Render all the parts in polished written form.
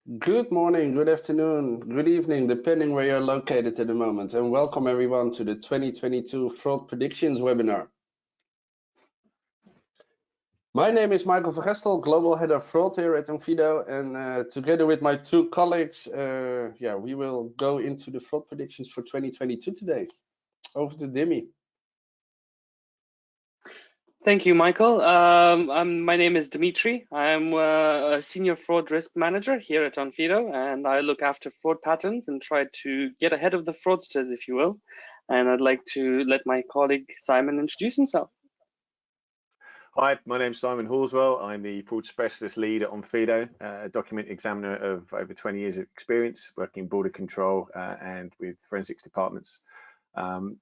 Good morning, good afternoon, good evening, depending where you're located at the moment, and welcome everyone to the 2022 Fraud Predictions webinar. My name is Michael van Gestel, Global Head of Fraud here at Onfido, and together with my two colleagues, we will go into the fraud predictions for 2022 today. Over to Dimi. Thank you, Michael. My name is Dimitri. I'm a senior fraud risk manager here at Onfido, and I look after fraud patterns and try to get ahead of the fraudsters, if you will. And I'd like to let my colleague Simon introduce himself. Hi, my name's Simon Horswell. I'm the fraud specialist lead at Onfido, a document examiner of over 20 years of experience working in border control and with forensics departments,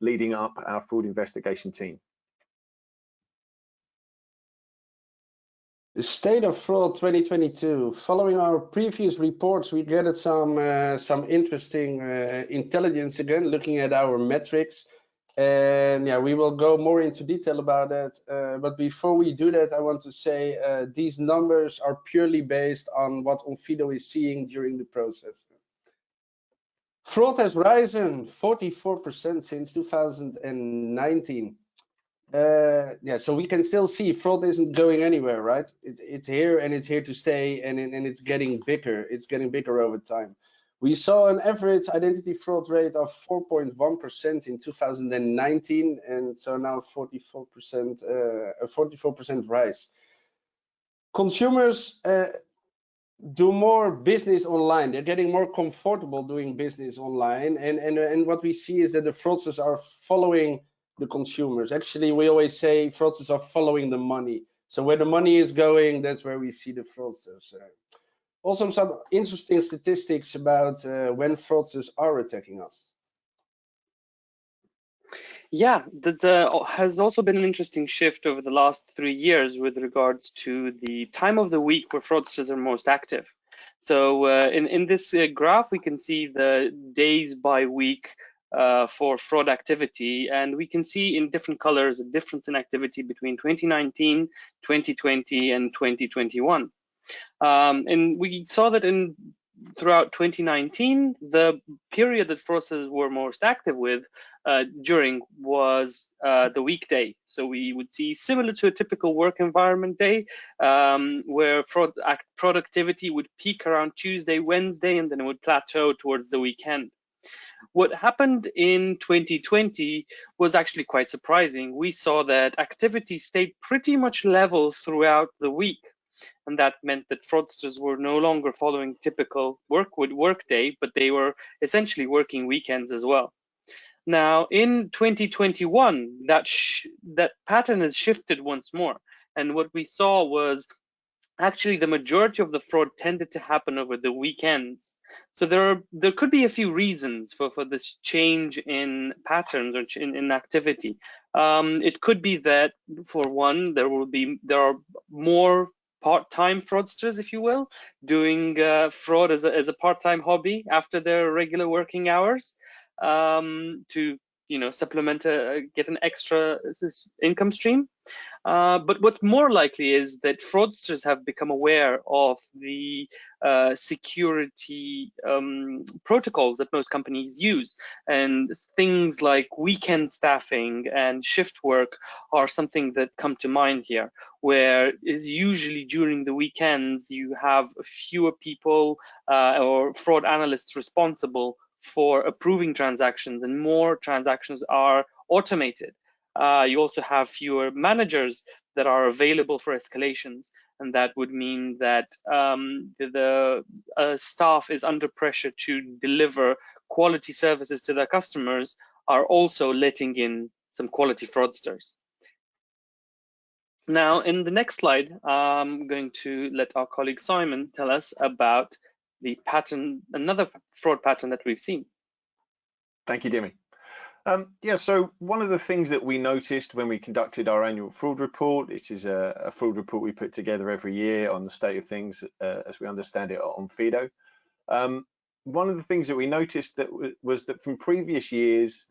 leading up our fraud investigation team. The state of fraud 2022. Following our previous reports, we gathered some interesting intelligence again, looking at our metrics. And yeah, we will go more into detail about that. But before we do that, I want to say these numbers are purely based on what Onfido is seeing during the process. Fraud has risen 44% since 2019. So we can still see fraud isn't going anywhere, right? It's here and it's here to stay, and it's getting bigger. It's getting bigger over time. We saw an average identity fraud rate of 4.1% in 2019, and so now 44%, a 44% rise. Consumers do more business online. They're getting more comfortable doing business online, and what we see is that the fraudsters are following the consumers. Actually, we always say fraudsters are following the money. So where the money is going, that's where we see the fraudsters. Also, some interesting statistics about when fraudsters are attacking us. Yeah, that has also been an interesting shift over the last 3 years with regards to the time of the week where fraudsters are most active. So in this graph, we can see the days by week for fraud activity, and we can see in different colors a difference in activity between 2019, 2020, and 2021. And we saw that throughout 2019, the period that fraudsters were most active with during was the weekday. So we would see, similar to a typical work environment day, where productivity would peak around Tuesday, Wednesday, and then it would plateau towards the weekend. What happened in 2020 was actually quite surprising. We saw that activity stayed pretty much level throughout the week. And that meant that fraudsters were no longer following typical workday, but they were essentially working weekends as well. Now, in 2021, that pattern has shifted once more. And what we saw was actually the majority of the fraud tended to happen over the weekends. So there could be a few reasons for this change in patterns or in activity. It could be that, for one, there are more part-time fraudsters, if you will, doing fraud as a part-time hobby after their regular working hours, to supplement, get an extra income stream. But what's more likely is that fraudsters have become aware of the security protocols that most companies use, and things like weekend staffing and shift work are something that come to mind here, where is usually during the weekends you have fewer people or fraud analysts responsible for approving transactions, and more transactions are automated. You also have fewer managers that are available for escalations, and that would mean that the staff is under pressure to deliver quality services to their customers, are also letting in some quality fraudsters. Now, in the next slide, I'm going to let our colleague Simon tell us about the pattern, another fraud pattern that we've seen. Thank you, Dimi. So one of the things that we noticed when we conducted our annual fraud report, it is a fraud report we put together every year on the state of things as we understand it on Onfido. One of the things that we noticed was that from previous years,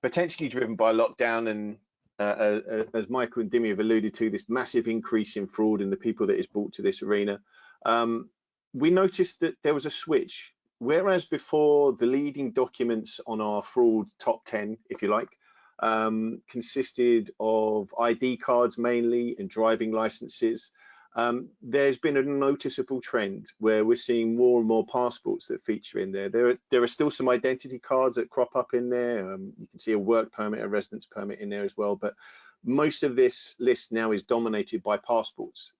potentially driven by lockdown and as Michael and Dimi have alluded to, this massive increase in fraud and the people that is brought to this arena, we noticed that there was a switch. Whereas before, the leading documents on our fraud top 10, if you like, consisted of ID cards mainly and driving licenses, there's been a noticeable trend where we're seeing more and more passports that feature in there. There are still some identity cards that crop up in there. You can see a work permit, a residence permit in there as well, but most of this list now is dominated by passports.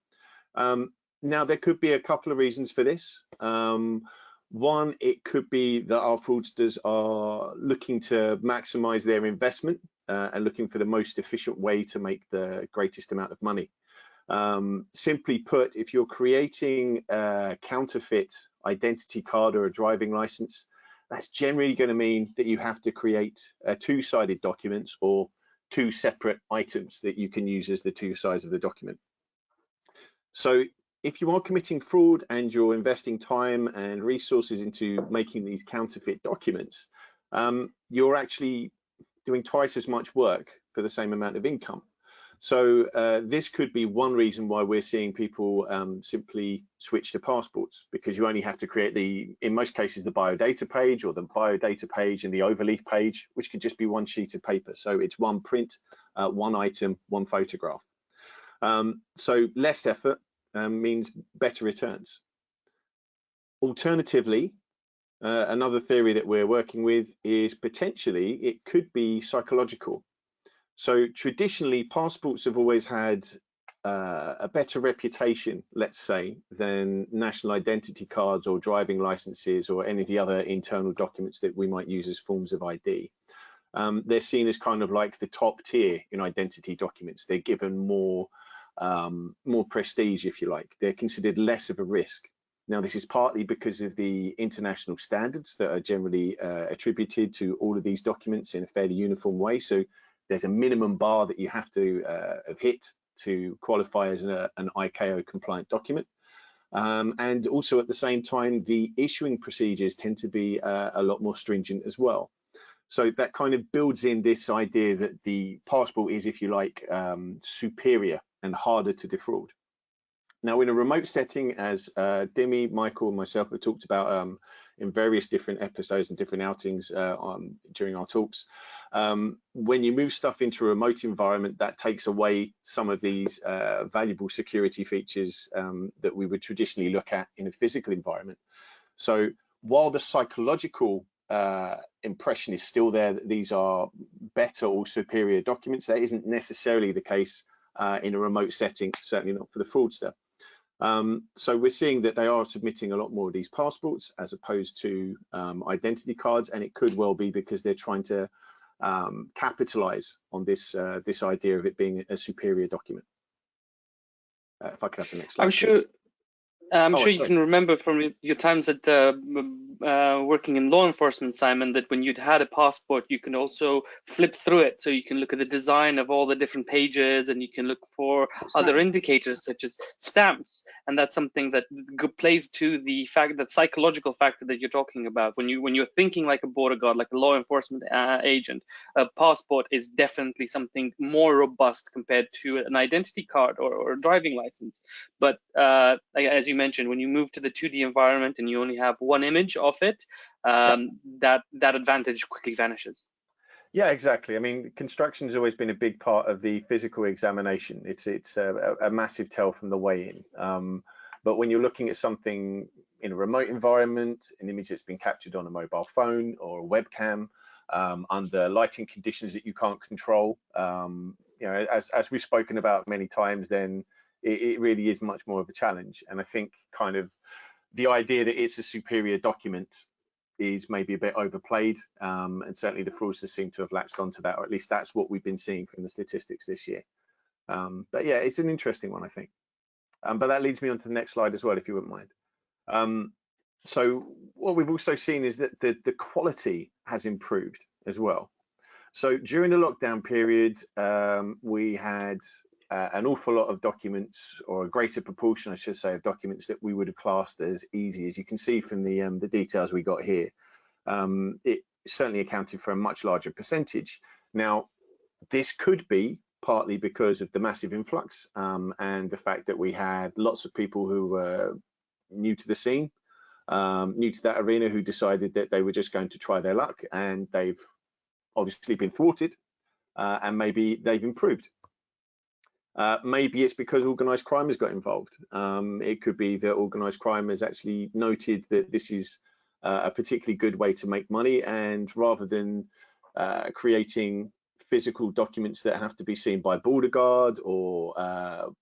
Now, there could be a couple of reasons for this. One, it could be that our fraudsters are looking to maximize their investment and looking for the most efficient way to make the greatest amount of money. Simply put, if you're creating a counterfeit identity card or a driving license, that's generally going to mean that you have to create two-sided documents or two separate items that you can use as the two sides of the document. So if you are committing fraud and you're investing time and resources into making these counterfeit documents, you're actually doing twice as much work for the same amount of income. So this could be one reason why we're seeing people simply switch to passports, because you only have to create in most cases, the biodata page or the biodata page and the overleaf page, which could just be one sheet of paper. So it's one print, one item, one photograph. So less effort means better returns. Alternatively, another theory that we're working with is potentially it could be psychological. So traditionally, passports have always had a better reputation, let's say, than national identity cards or driving licenses or any of the other internal documents that we might use as forms of ID. They're seen as kind of like the top tier in identity documents. They're given more prestige, if you like. They're considered less of a risk. Now, this is partly because of the international standards that are generally attributed to all of these documents in a fairly uniform way. So there's a minimum bar that you have to have hit to qualify as an ICAO compliant document. And also at the same time, the issuing procedures tend to be a lot more stringent as well. So that kind of builds in this idea that the passport is, if you like, superior and harder to defraud. Now, in a remote setting, as Dimi, Michael, and myself have talked about in various different episodes and different outings during our talks, when you move stuff into a remote environment, that takes away some of these valuable security features that we would traditionally look at in a physical environment. So while the psychological impression is still there that these are better or superior documents, that isn't necessarily the case in a remote setting, certainly not for the fraudster. So we're seeing that they are submitting a lot more of these passports as opposed to identity cards, and it could well be because they're trying to capitalize on this this idea of it being a superior document. If I could have the next slide, I'm sure. please. I'm sure you can remember from your times at working in law enforcement, Simon, that when you'd had a passport, you can also flip through it. So you can look at the design of all the different pages, and you can look for other indicators such as stamps. And that's something that plays to the fact, that psychological factor that you're talking about. When you're thinking like a border guard, like a law enforcement agent, a passport is definitely something more robust compared to an identity card or a driving license. But as you mentioned, when you move to the 2D environment and you only have one image of it, that advantage quickly vanishes. Yeah, exactly. I mean, construction has always been a big part of the physical examination. It's a massive tell from the way in. But when you're looking at something in a remote environment, an image that's been captured on a mobile phone or a webcam, under lighting conditions that you can't control, you know, as we've spoken about many times, then it really is much more of a challenge. And I think kind of the idea that it's a superior document is maybe a bit overplayed, and certainly the fraudsters seem to have latched onto that, or at least that's what we've been seeing from the statistics this year. But yeah, it's an interesting one, I think. But that leads me on to the next slide as well, if you wouldn't mind. So what we've also seen is that the quality has improved as well. So during the lockdown period, we had an awful lot of documents, or a greater proportion, I should say, of documents that we would have classed as easy. As you can see from the details we got here, it certainly accounted for a much larger percentage. Now, this could be partly because of the massive influx and the fact that we had lots of people who were new to the scene, new to that arena, who decided that they were just going to try their luck, and they've obviously been thwarted, and maybe they've improved. Maybe it's because organised crime has got involved. It could be that organised crime has actually noted that this is a particularly good way to make money, and rather than creating physical documents that have to be seen by border guard or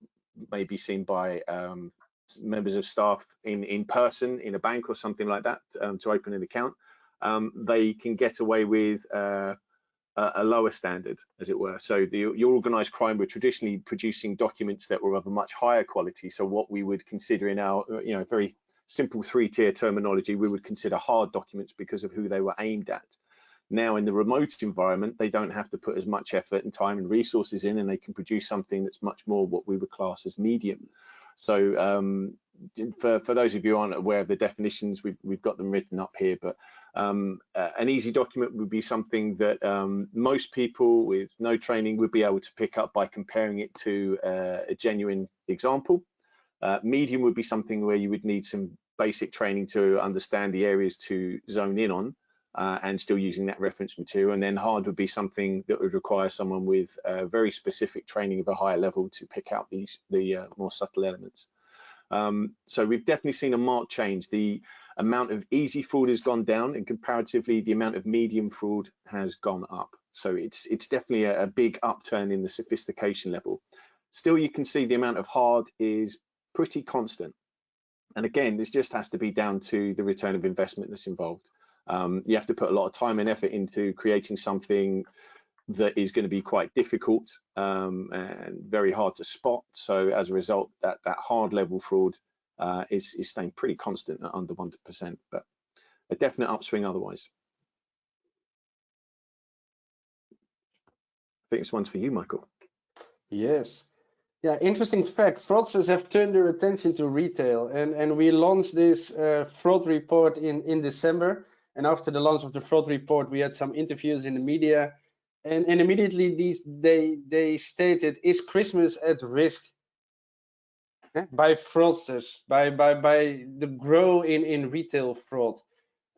maybe seen by members of staff in person in a bank or something like that to open an account, they can get away with a lower standard, as it were. So your organised crime were traditionally producing documents that were of a much higher quality. So what we would consider in our very simple 3-tier terminology, we would consider hard documents because of who they were aimed at. Now in the remote environment, they don't have to put as much effort and time and resources in, and they can produce something that's much more what we would class as medium. So for those of you who aren't aware of the definitions, we've got them written up here, but an easy document would be something that most people with no training would be able to pick up by comparing it to a genuine example. Medium would be something where you would need some basic training to understand the areas to zone in on, and still using that reference material. And then hard would be something that would require someone with very specific training of a higher level to pick out the more subtle elements. So we've definitely seen a marked change. The amount of easy fraud has gone down, and comparatively the amount of medium fraud has gone up. So it's definitely a big upturn in the sophistication level. Still, you can see the amount of hard is pretty constant. And again, this just has to be down to the return of investment that's involved. You have to put a lot of time and effort into creating something that is going to be quite difficult and very hard to spot. So as a result, that hard level fraud is staying pretty constant at under 1%, but a definite upswing otherwise. I think this one's for you, Michael. Yes. Yeah, interesting fact. Fraudsters have turned their attention to retail, and we launched this fraud report in December. And after the launch of the fraud report, we had some interviews in the media, and immediately they stated, "Is Christmas at risk by fraudsters, by the grow in retail fraud?"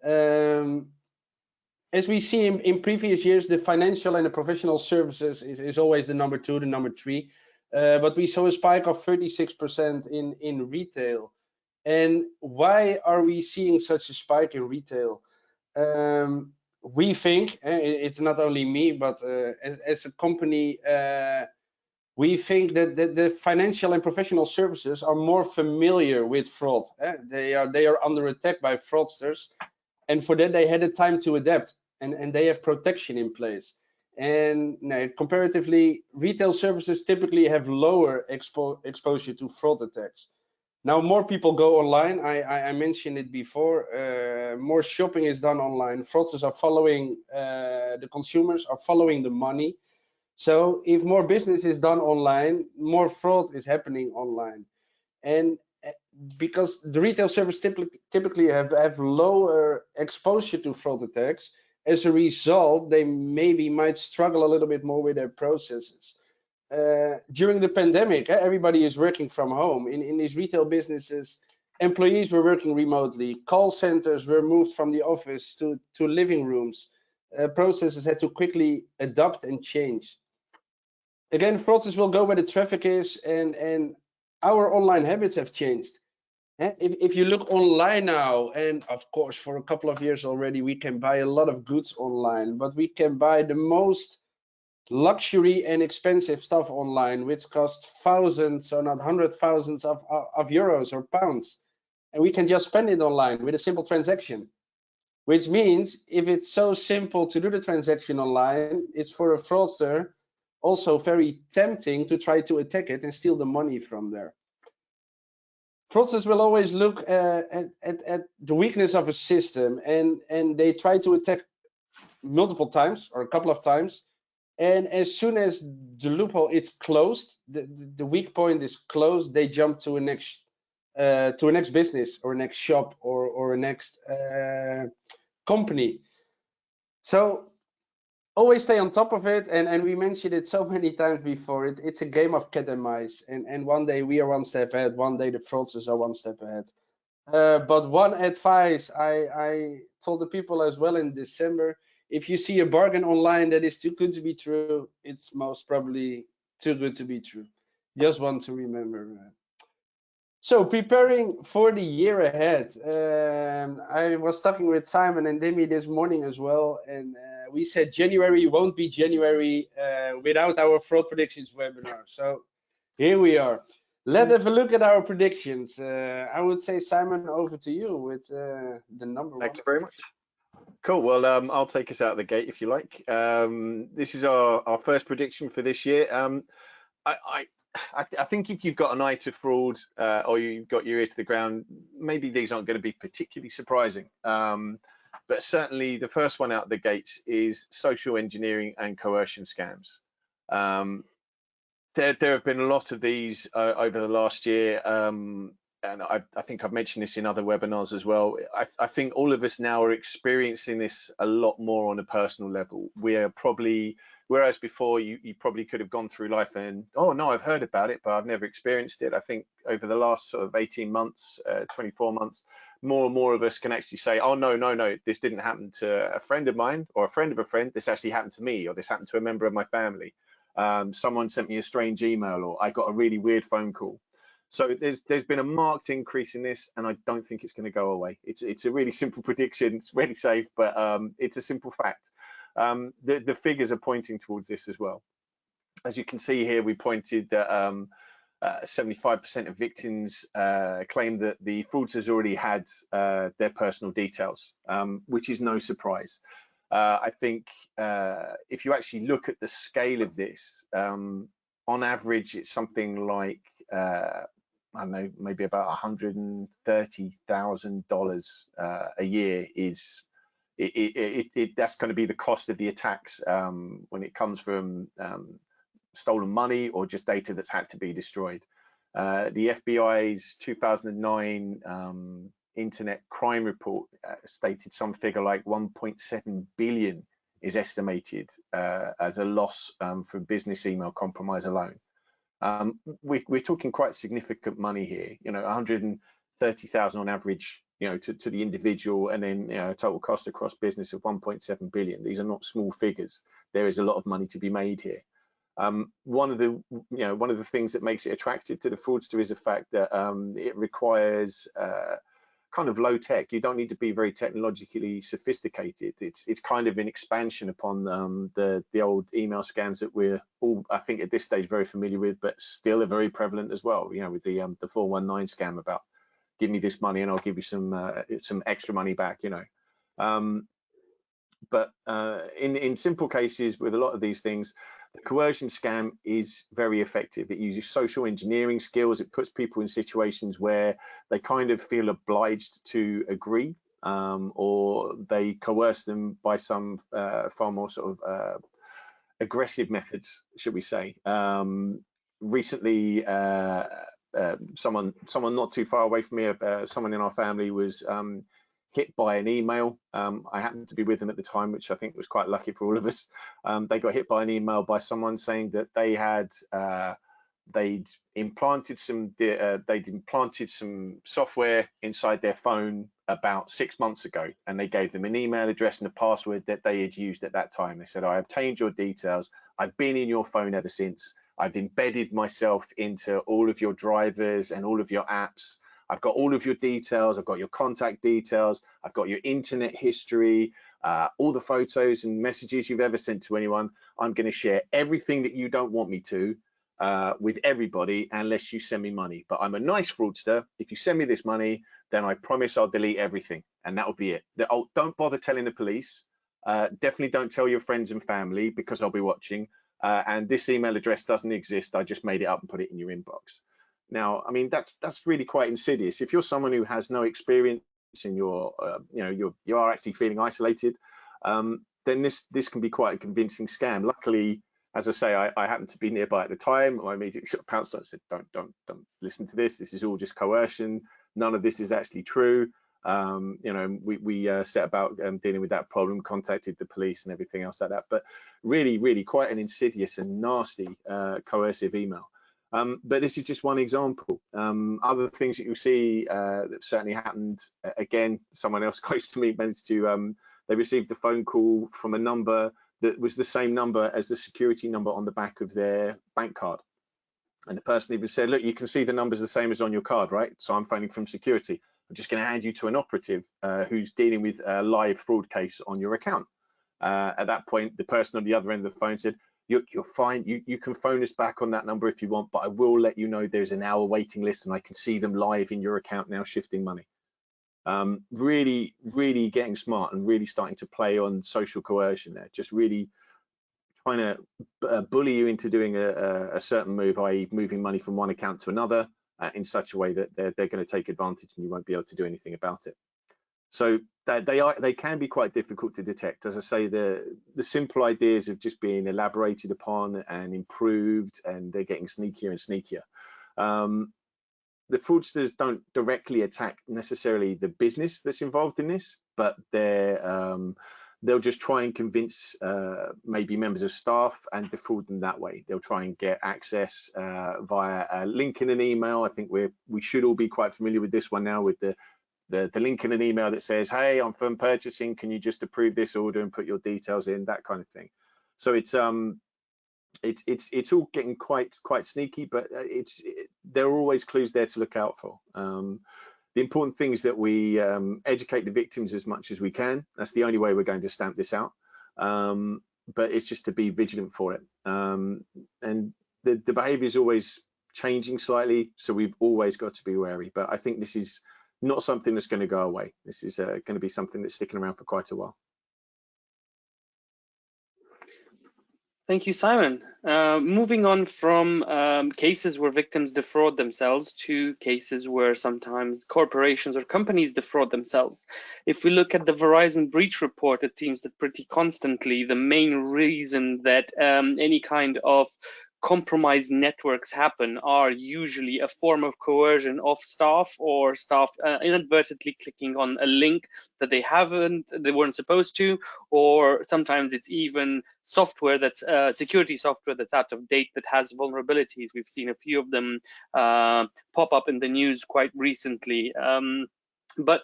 As we see in previous years, the financial and the professional services is always the number 2, the number 3. But we saw a spike of 36% in retail. And why are we seeing such a spike in retail? We think, it's not only me, but as a company, we think that the financial and professional services are more familiar with fraud. They are under attack by fraudsters, and for that they had a time to adapt, and they have protection in place. And comparatively, retail services typically have lower exposure to fraud attacks. Now more people go online. I mentioned it before. More shopping is done online. Fraudsters are following the consumers, are following the money. So if more business is done online, more fraud is happening online. And because the retail service typically have lower exposure to fraud attacks, as a result, they might struggle a little bit more with their processes. During the pandemic, everybody is working from home. In these retail businesses, employees were working remotely. Call centers were moved from the office to living rooms. Processes had to quickly adapt and change. Again, fraudsters will go where the traffic is, and our online habits have changed. If you look online now, and of course for a couple of years already, we can buy a lot of goods online, but we can buy the most luxury and expensive stuff online, which costs thousands or not hundred thousands of euros or pounds, and we can just spend it online with a simple transaction. Which means if it's so simple to do the transaction online, it's for a fraudster also very tempting to try to attack it and steal the money from there. Fraudsters will always look at the weakness of a system, and they try to attack multiple times or a couple of times. And as soon as the loophole is closed, the weak point is closed, they jump to a next business or next shop or a next company. So always stay on top of it, and we mentioned it so many times before. It's a game of cat and mice, and one day we are one step ahead, one day the fraudsters are one step ahead. But one advice I told the people as well in December: if you see a bargain online that is too good to be true, it's most probably too good to be true. Just want to remember. So preparing for the year ahead, I was talking with Simon and Demi this morning as well, and we said January won't be January without our fraud predictions webinar. So here we are. Let's have a look at our predictions. I would say, Simon, over to you with the number one. Thank you very much. Cool. Well, I'll take us out of the gate if you like. This is our first prediction for this year. I think if you've got an eye to fraud or you've got your ear to the ground, maybe these aren't going to be particularly surprising. But certainly the first one out of the gates is social engineering and coercion scams. There have been a lot of these over the last year. And I think I've mentioned this in other webinars as well. I think all of us now are experiencing this a lot more on a personal level. We are probably, whereas before you probably could have gone through life and, oh no, I've heard about it, but I've never experienced it. I think over the last sort of 18 months, 24 months, more and more of us can actually say, oh no, this didn't happen to a friend of mine or a friend of a friend. This actually happened to me, or this happened to a member of my family. Someone sent me a strange email, or I got a really weird phone call. So there's been a marked increase in this, and I don't think it's going to go away. It's a really simple prediction. It's really safe, but it's a simple fact. The figures are pointing towards this as well. As you can see here, we pointed that 75% of victims claim that the fraudsters already had their personal details, which is no surprise. I think if you actually look at the scale of this, on average, it's something like I don't know, maybe about $130,000 a year is that's going to be the cost of the attacks when it comes from stolen money or just data that's had to be destroyed. The FBI's 2009 Internet Crime Report stated some figure like 1.7 billion is estimated as a loss from business email compromise alone. We're talking quite significant money here, 130,000 on average, to the individual, and then total cost across business of 1.7 billion. These are not small figures. There is a lot of money to be made here. One of the things that makes it attractive to the fraudster is the fact that it requires kind of low tech. You don't need to be very technologically sophisticated. It's kind of an expansion upon the old email scams that we're all, I think, at this stage very familiar with, but still are very prevalent as well. With the 419 scam about give me this money and I'll give you some extra money back. But in simple cases with a lot of these things, the coercion scam is very effective. It uses social engineering skills. It puts people in situations where they kind of feel obliged to agree, or they coerce them by some far more sort of aggressive methods, should we say. Recently, someone not too far away from me, someone in our family was hit by an email. I happened to be with them at the time, which I think was quite lucky for all of us. They got hit by an email by someone saying that they had they'd implanted some software inside their phone about 6 months ago, and they gave them an email address and a password that they had used at that time. They said, I obtained your details. I've been in your phone ever since. I've embedded myself into all of your drivers and all of your apps. I've got all of your details. I've got your contact details. I've got your internet history, all the photos and messages you've ever sent to anyone. I'm going to share everything that you don't want me to with everybody unless you send me money. But I'm a nice fraudster. If you send me this money, then I promise I'll delete everything, and that will be it. Don't bother telling the police. Definitely don't tell your friends and family because I'll be watching. And this email address doesn't exist. I just made it up and put it in your inbox. Now, I mean, that's really quite insidious. If you're someone who has no experience and you are actually feeling isolated, then this can be quite a convincing scam. Luckily, as I say, I happened to be nearby at the time. I immediately sort of pounced on and said, don't listen to this. This is all just coercion. None of this is actually true. We set about dealing with that problem, contacted the police and everything else like that. But really, really quite an insidious and nasty coercive email. But this is just one example. Other things that you'll see that certainly happened, again, someone else close to me managed to, they received a phone call from a number that was the same number as the security number on the back of their bank card. And the person even said, look, you can see the numbers the same as on your card, right? So I'm phoning from security. I'm just going to hand you to an operative who's dealing with a live fraud case on your account. At that point, the person on the other end of the phone said, you're fine. You can phone us back on that number if you want, but I will let you know there's an hour waiting list and I can see them live in your account now shifting money. Really, really getting smart and really starting to play on social coercion there, just really trying to bully you into doing a certain move, i.e. moving money from one account to another in such a way that they're going to take advantage and you won't be able to do anything about it. So they can be quite difficult to detect. As I say, the simple ideas have just been elaborated upon and improved, and they're getting sneakier and sneakier. The fraudsters don't directly attack necessarily the business that's involved in this, but they'll just try and convince maybe members of staff and defraud them that way. They'll try and get access via a link in an email. I think we should all be quite familiar with this one now, with the link in an email that says, hey, I'm from purchasing, can you just approve this order and put your details in, that kind of thing. So it's all getting quite sneaky, but there are always clues there to look out for. The important thing is that we educate the victims as much as we can. That's the only way we're going to stamp this out. But it's just to be vigilant for it. And the behavior is always changing slightly, so we've always got to be wary. But I think this is not something that's going to go away. This is going to be something that's sticking around for quite a while. Thank you, Simon. Moving on from cases where victims defraud themselves to cases where sometimes corporations or companies defraud themselves. If we look at the Verizon breach report, it seems that pretty constantly the main reason that any kind of compromised networks happen are usually a form of coercion of staff, or staff inadvertently clicking on a link that they weren't supposed to, or sometimes it's even software that's security software that's out of date that has vulnerabilities. We've seen a few of them pop up in the news quite recently. But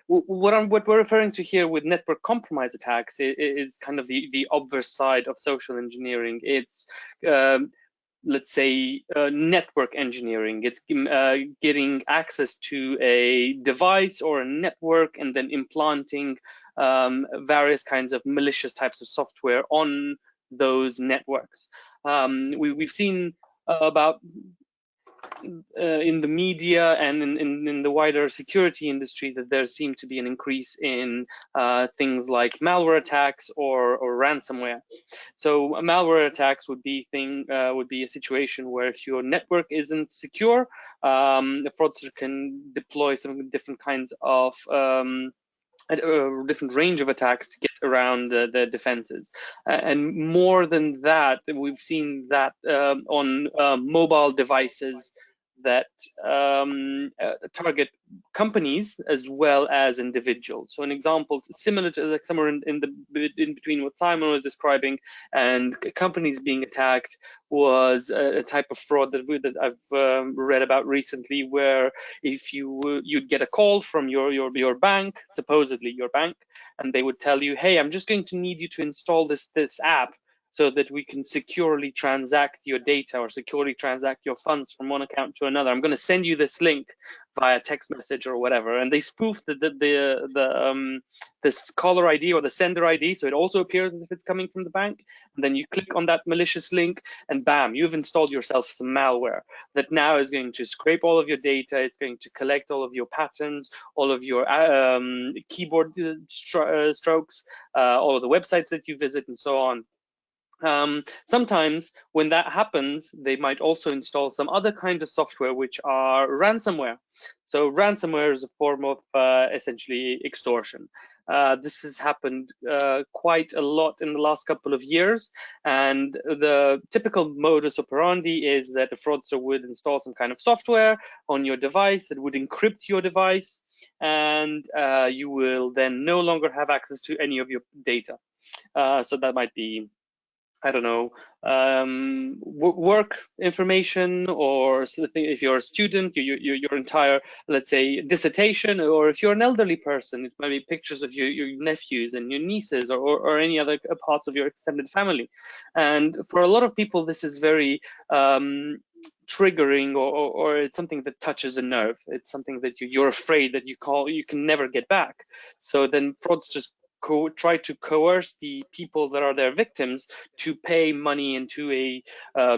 what we're referring to here with network compromise attacks is kind of the obverse side of social engineering. It's let's say network engineering. It's getting access to a device or a network and then implanting various kinds of malicious types of software on those networks. We've seen about in the media and in the wider security industry that there seemed to be an increase in things like malware attacks or ransomware. So malware attacks would be a situation where if your network isn't secure, the fraudster can deploy some different kinds of a different range of attacks to get around the defenses. And more than that, we've seen that on mobile devices that target companies as well as individuals. So an example similar to like somewhere in between what Simon was describing and companies being attacked was a type of fraud that I've read about recently, where if you'd get a call from your bank, supposedly your bank, and they would tell you, hey, I'm just going to need you to install this app so that we can securely transact your data or securely transact your funds from one account to another. I'm going to send you this link via text message or whatever. And they spoof this caller ID or the sender ID, so it also appears as if it's coming from the bank. And then you click on that malicious link, and bam, you've installed yourself some malware that now is going to scrape all of your data. It's going to collect all of your patterns, all of your keyboard strokes, all of the websites that you visit, and so on. Sometimes when that happens, they might also install some other kind of software, which are ransomware. So ransomware is a form of essentially extortion. This has happened quite a lot in the last couple of years, and the typical modus operandi is that a fraudster would install some kind of software on your device that would encrypt your device, and you will then no longer have access to any of your data. So that might be I don't know, work information, or something. If you're a student, your entire, let's say, dissertation, or if you're an elderly person, it might be pictures of your nephews and your nieces, or any other parts of your extended family. And for a lot of people, this is very triggering, or it's something that touches a nerve. It's something that you're afraid that you can never get back. So then fraudsters try to coerce the people that are their victims to pay money into a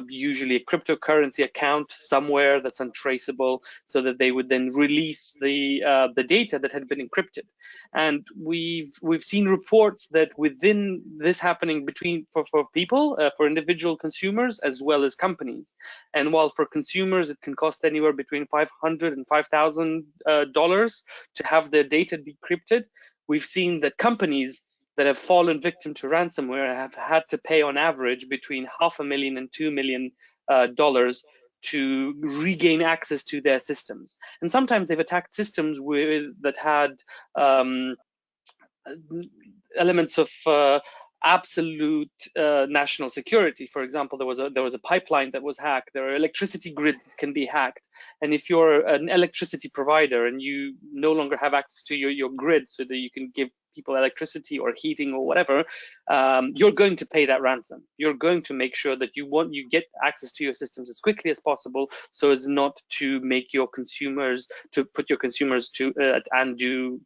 usually a cryptocurrency account somewhere that's untraceable, so that they would then release the data that had been encrypted. And we've seen reports that within this happening between for people, for individual consumers as well as companies. And while for consumers it can cost anywhere between $500 and $5,000 to have their data decrypted, we've seen that companies that have fallen victim to ransomware have had to pay on average between $500,000 and $2 million to regain access to their systems. And sometimes they've attacked systems that had elements of absolute national security. For example, there was a pipeline that was hacked. There are electricity grids that can be hacked. And if you're an electricity provider and you no longer have access to your grid so that you can give people electricity or heating or whatever, you're going to pay that ransom. You're going to make sure that you get access to your systems as quickly as possible, so as not to make your consumers, to put your consumers to undue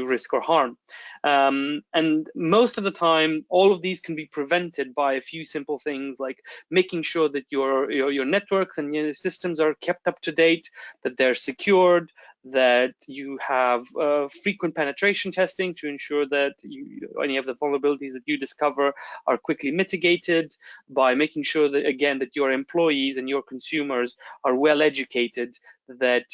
risk or harm. And most of the time, all of these can be prevented by a few simple things, like making sure that your networks and your systems are kept up to date, that they're secured, that you have frequent penetration testing to ensure that any of the vulnerabilities that you discover are quickly mitigated, by making sure that, again, that your employees and your consumers are well educated, that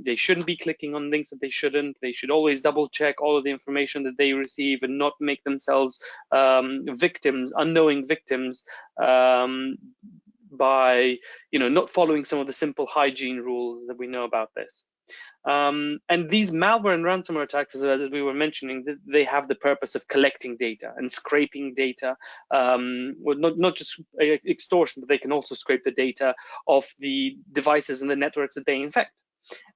they shouldn't be clicking on links that they shouldn't. They should always double check all of the information that they receive and not make themselves unknowing victims, by not following some of the simple hygiene rules that we know about this. And these malware and ransomware attacks, as we were mentioning, they have the purpose of collecting data and scraping data. Well, not just extortion, but they can also scrape the data of the devices and the networks that they infect.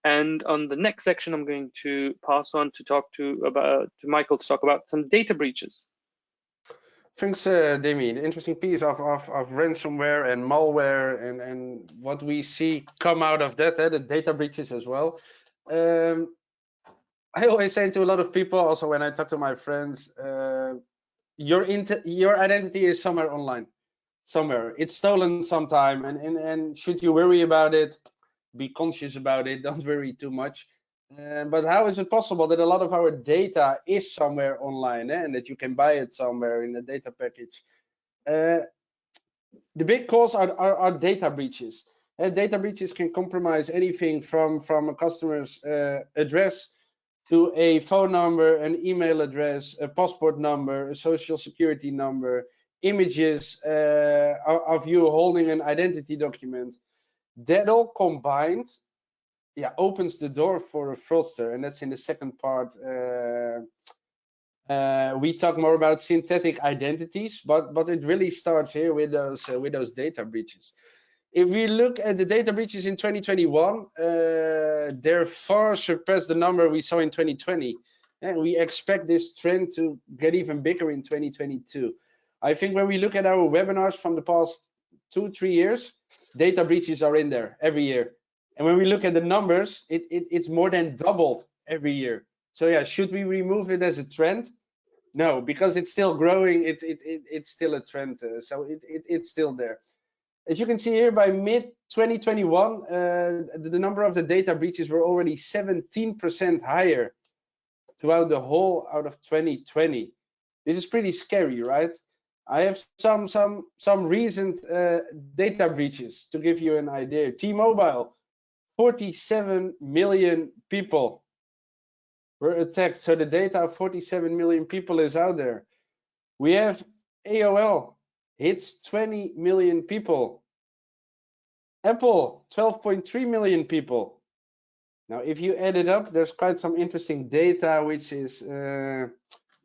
And on the next section, I'm going to pass on to talk to Michael to talk about some data breaches. Thanks, Demi. The interesting piece of ransomware and malware and what we see come out of that, the data breaches as well. I always say to a lot of people, also when I talk to my friends, your identity is somewhere online, somewhere. It's stolen sometime, and should you worry about it, be conscious about it. Don't worry too much. But how is it possible that a lot of our data is somewhere online, and that you can buy it somewhere in a data package? The big cause are data breaches. Data breaches can compromise anything from a customer's address to a phone number, an email address, a passport number, a social security number, images of you holding an identity document. That all combined, opens the door for a fraudster, and that's in the second part. We talk more about synthetic identities, but it really starts here with those data breaches. If we look at the data breaches in 2021, they're far surpassed the number we saw in 2020, and we expect this trend to get even bigger in 2022. I think when we look at our webinars from the past 2-3 years, data breaches are in there every year. And when we look at the numbers, it's more than doubled every year. So yeah, should we remove it as a trend? No, because it's still growing. It's still a trend. So it's still there. As you can see here, by mid 2021, the number of the data breaches were already 17% higher throughout the whole out of 2020. This is pretty scary, right? I have some recent data breaches to give you an idea. T-Mobile, 47 million people were attacked. So the data of 47 million people is out there. We have AOL, hits 20 million people. Apple, 12.3 million people. Now, if you add it up, there's quite some interesting data which is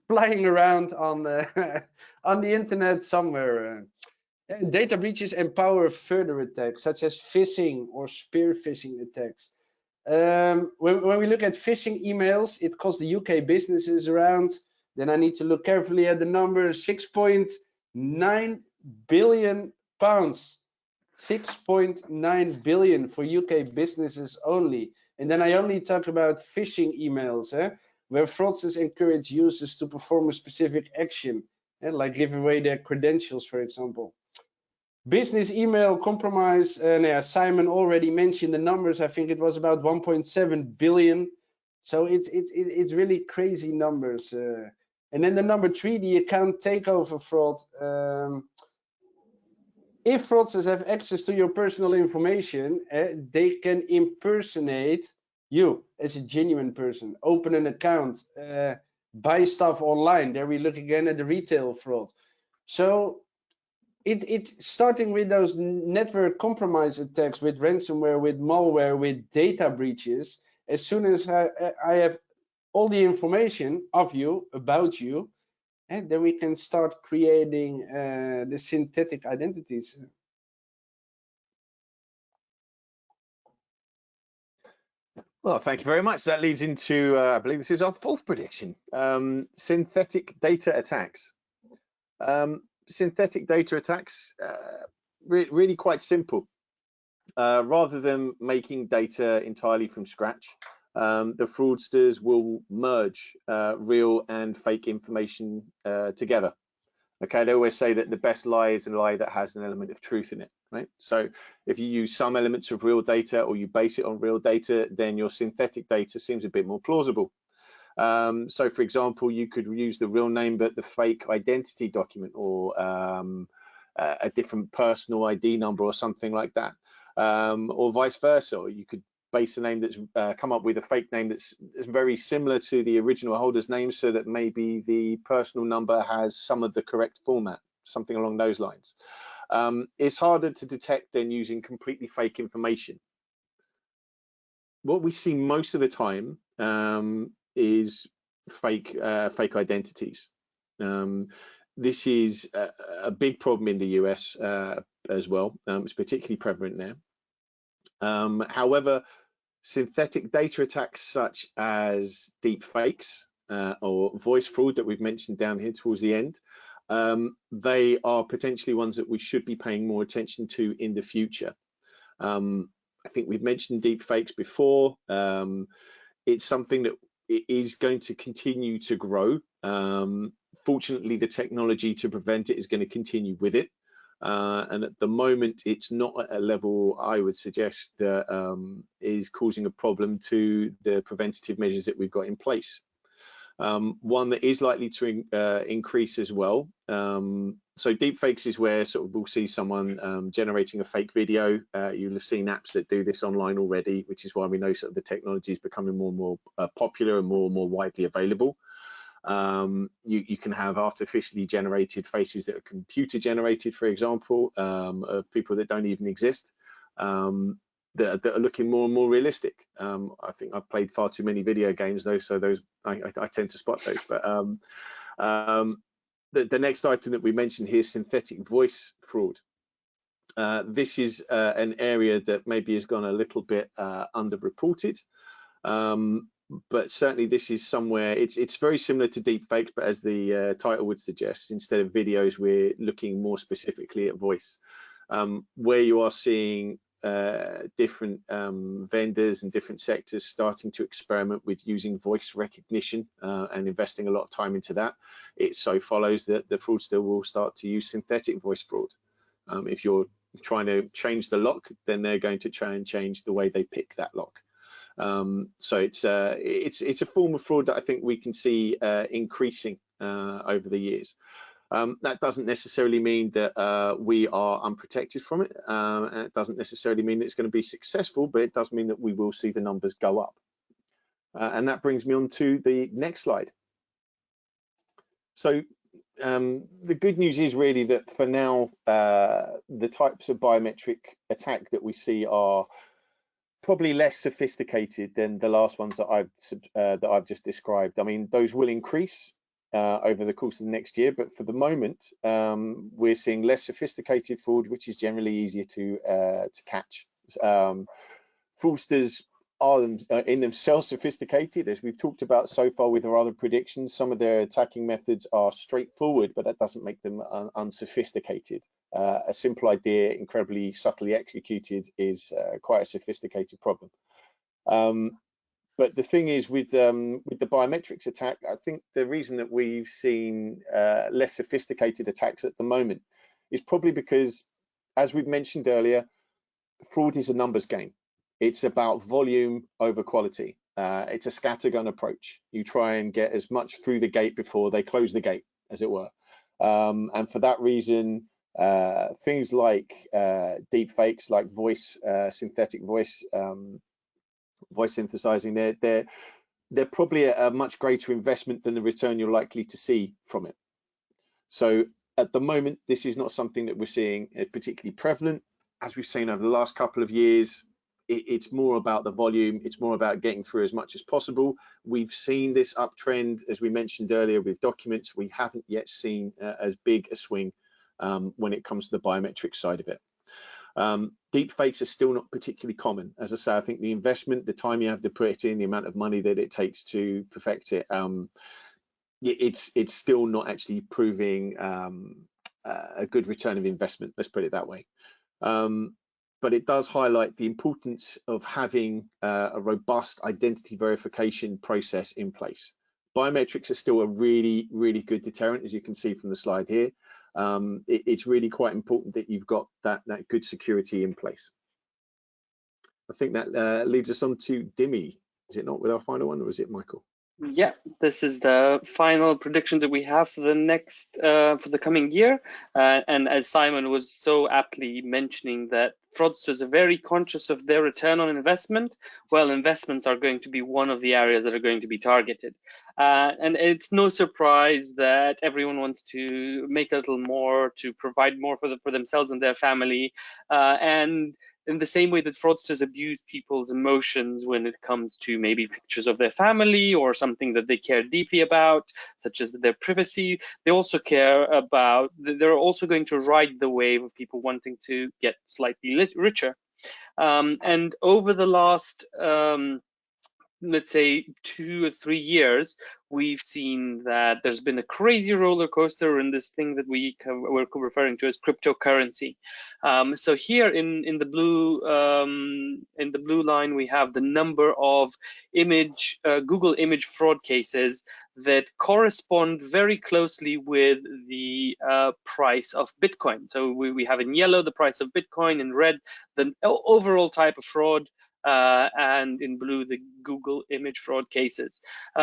flying around on the on the internet somewhere. Data breaches empower further attacks, such as phishing or spear phishing attacks. When we look at phishing emails, it costs the UK businesses around, then I need to look carefully at the number, 6.9 billion pounds. 6.9 billion for UK businesses only. And then I only talk about phishing emails, where fraudsters encourage users to perform a specific action, like give away their credentials, for example. Business email compromise, Simon already mentioned the numbers. I think it was about 1.7 billion. So it's really crazy numbers. And then the number 3, the account takeover fraud. If fraudsters have access to your personal information, they can impersonate you as a genuine person, open an account, buy stuff online. There we look again at the retail fraud. So it's starting with those network compromise attacks, with ransomware, with malware, with data breaches. As soon as I have all the information of you, about you, and then we can start creating the synthetic identities. Well, thank you very much. That leads into, I believe this is our 4th prediction, synthetic data attacks. Synthetic data attacks, really quite simple. Rather than making data entirely from scratch, the fraudsters will merge real and fake information together. Okay, they always say that the best lie is a lie that has an element of truth in it, right? So if you use some elements of real data or you base it on real data, then your synthetic data seems a bit more plausible. So for example, you could use the real name but the fake identity document, or a different personal ID number or something like that, or vice versa. Or you could base a name that's come up with a fake name that's very similar to the original holder's name, so that maybe the personal number has some of the correct format, something along those lines. It's harder to detect than using completely fake information. What we see most of the time is fake identities. This is a big problem in the US as well. It's particularly prevalent there. However, synthetic data attacks such as deep fakes or voice fraud that we've mentioned down here towards the end, they are potentially ones that we should be paying more attention to in the future. I think we've mentioned deep fakes before. It's something that is going to continue to grow. Fortunately, the technology to prevent it is going to continue with it. And at the moment, it's not at a level I would suggest that is causing a problem to the preventative measures that we've got in place. One that is likely to increase as well. So deepfakes is where sort of we'll see someone generating a fake video. You'll have seen apps that do this online already, which is why we know sort of the technology is becoming more and more popular and more widely available. You can have artificially generated faces that are computer generated, for example, of people that don't even exist, that are looking more and more realistic. I think I've played far too many video games though, so those I tend to spot those. But the next item that we mentioned here is synthetic voice fraud. This is an area that maybe has gone a little bit underreported. But certainly this is somewhere, it's very similar to deepfakes, but as the title would suggest, instead of videos, we're looking more specifically at voice, where you are seeing different vendors and different sectors starting to experiment with using voice recognition and investing a lot of time into that. It so follows that the fraudster will start to use synthetic voice fraud. If you're trying to change the lock, then they're going to try and change the way they pick that lock. So it's a form of fraud that I think we can see increasing over the years. That doesn't necessarily mean that we are unprotected from it, and it doesn't necessarily mean that it's going to be successful, but it does mean that we will see the numbers go up. And that brings me on to the next slide. So the good news is really that for now, the types of biometric attack that we see are probably less sophisticated than the last ones that I've just described. I mean, those will increase, over the course of the next year, but for the moment, we're seeing less sophisticated fraud, which is generally easier to catch. Fraudsters are in themselves sophisticated, as we've talked about so far with our other predictions. Some of their attacking methods are straightforward, but that doesn't make them unsophisticated. A simple idea, incredibly subtly executed, is quite a sophisticated problem. But the thing is, with the biometrics attack, I think the reason that we've seen less sophisticated attacks at the moment is probably because, as we've mentioned earlier, fraud is a numbers game. It's about volume over quality. It's a scattergun approach. You try and get as much through the gate before they close the gate, as it were. And for that reason, things like deep fakes, like synthetic voice synthesizing, they're probably a much greater investment than the return you're likely to see from it. So at the moment, this is not something that we're seeing as particularly prevalent. As we've seen over the last couple of years, it's more about the volume. It's more about getting through as much as possible. We've seen this uptrend, as we mentioned earlier, with documents. We haven't yet seen as big a swing when it comes to the biometric side of it. Deep fakes are still not particularly common. As I say, I think the investment, the time you have to put it in, the amount of money that it takes to perfect it, it's still not actually proving a good return of investment. Let's put it that way. But it does highlight the importance of having a robust identity verification process in place. Biometrics are still a really, really good deterrent, as you can see from the slide here. It's really quite important that you've got that good security in place. I think that leads us on to Dimi. Is it not with our final one, or is it Michael? Yeah, this is the final prediction that we have for the next for the coming year, and as Simon was so aptly mentioning, that fraudsters are very conscious of their return on investment. Well, investments are going to be one of the areas that are going to be targeted, and it's no surprise that everyone wants to make a little more, to provide more for themselves and their family, and in the same way that fraudsters abuse people's emotions when it comes to maybe pictures of their family or something that they care deeply about, such as their privacy, they also care about, they're also going to ride the wave of people wanting to get slightly richer. And over the last, let's say 2 or 3 years, we've seen that there's been a crazy roller coaster in this thing that we're referring to as cryptocurrency. So here in the blue line, we have the number of Google image fraud cases that correspond very closely with the price of Bitcoin. So we have in yellow the price of Bitcoin, in red the overall type of fraud, and in blue the Google image fraud cases.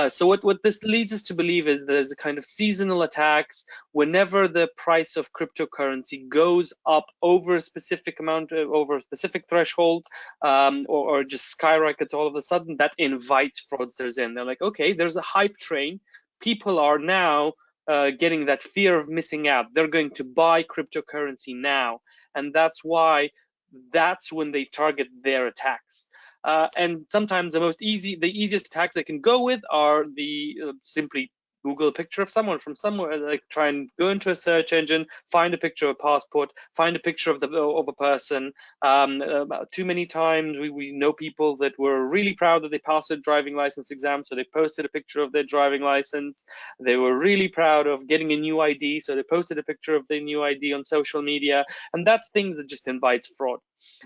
So what this leads us to believe is there's a kind of seasonal attacks. Whenever the price of cryptocurrency goes up over a specific amount, over a specific threshold, or just skyrockets all of a sudden, that invites fraudsters in. They're like, okay, there's a hype train. People are now getting that fear of missing out. They're going to buy cryptocurrency now, and that's when they target their attacks. And sometimes the easiest attacks they can go with are the simply Google a picture of someone from somewhere, like try and go into a search engine, find a picture of a passport, find a picture of a person. Too many times we know people that were really proud that they passed a driving license exam, so they posted a picture of their driving license. They were really proud of getting a new ID, so they posted a picture of their new ID on social media, and that's things that just invites fraud.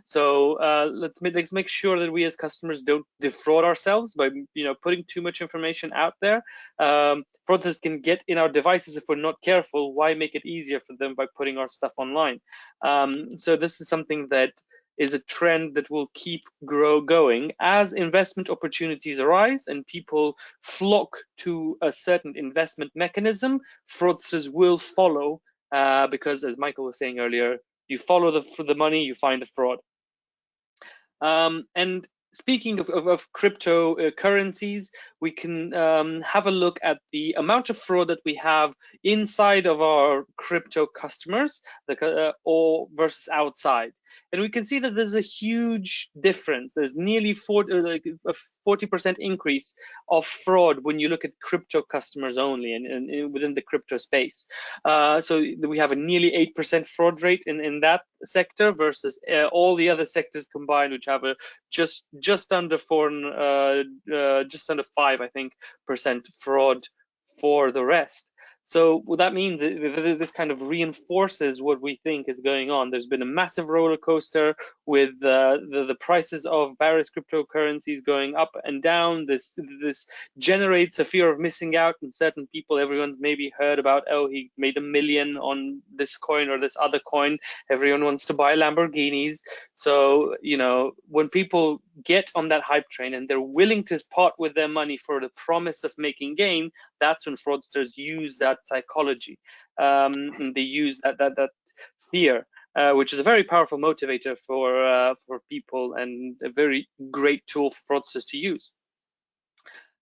So let's make sure that we as customers don't defraud ourselves by putting too much information out there. Fraudsters can get in our devices if we're not careful. Why make it easier for them by putting our stuff online? So this is something that is a trend that will keep going as investment opportunities arise and people flock to a certain investment mechanism. Fraudsters will follow, because as Michael was saying earlier, you follow the money, you find the fraud. And speaking of cryptocurrencies, we can have a look at the amount of fraud that we have inside of our crypto customers, or versus outside. And we can see that there's a huge difference. There's nearly 40% increase of fraud when you look at crypto customers only and within the crypto space. So we have a nearly 8% fraud rate in that sector versus all the other sectors combined, which have a just under 5, I think, percent fraud for the rest. So what that means, this kind of reinforces what we think is going on. There's been a massive roller coaster with the prices of various cryptocurrencies going up and down. This generates a fear of missing out in certain people. Everyone's maybe heard about, oh, he made $1 million on this coin or this other coin. Everyone wants to buy Lamborghinis. So, you know, when people get on that hype train and they're willing to part with their money for the promise of making gain, that's when fraudsters use that psychology, and they use that fear, which is a very powerful motivator for people and a very great tool for fraudsters to use.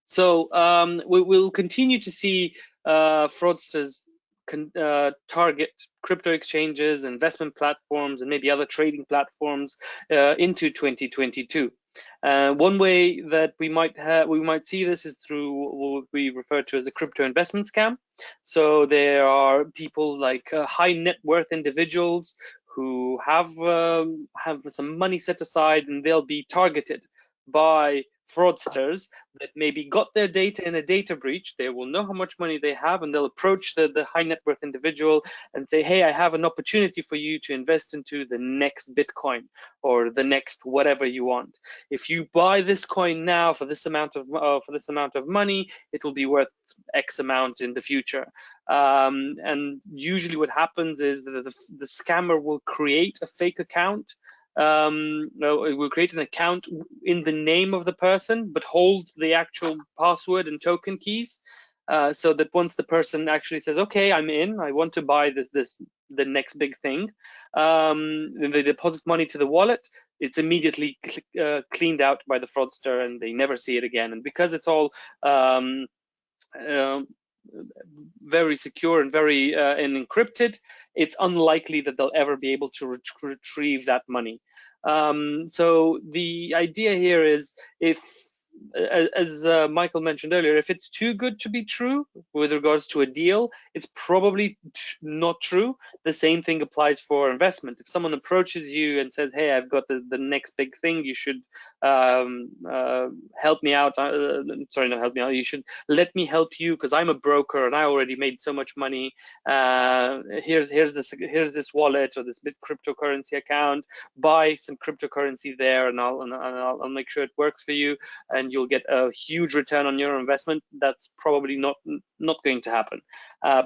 So we'll continue to see fraudsters target crypto exchanges, investment platforms, and maybe other trading platforms into 2022. One way that we might see this is through what we refer to as a crypto investment scam. So there are people like high net worth individuals who have some money set aside, and they'll be targeted by fraudsters that maybe got their data in a data breach. They will know how much money they have, and they'll approach the high net worth individual and say, hey, I have an opportunity for you to invest into the next Bitcoin or the next whatever you want. If you buy this coin now for this amount of money, it will be worth X amount in the future. And usually what happens is that the scammer will create a fake account. It will create an account in the name of the person, but hold the actual password and token keys, so that once the person actually says, okay, I'm in, I want to buy the next big thing, they deposit money to the wallet, it's immediately cleaned out by the fraudster, and they never see it again. And because it's all very secure and very and encrypted, it's unlikely that they'll ever be able to retrieve that money. So the idea here is, if, as Michael mentioned earlier, if it's too good to be true with regards to a deal, it's probably not true. The same thing applies for investment. If someone approaches you and says, hey, I've got the next big thing, you should help me out. Sorry, not help me out. You should let me help you because I'm a broker and I already made so much money. Here's this wallet or this cryptocurrency account. Buy some cryptocurrency there, and I'll make sure it works for you, and you'll get a huge return on your investment. That's probably not going to happen.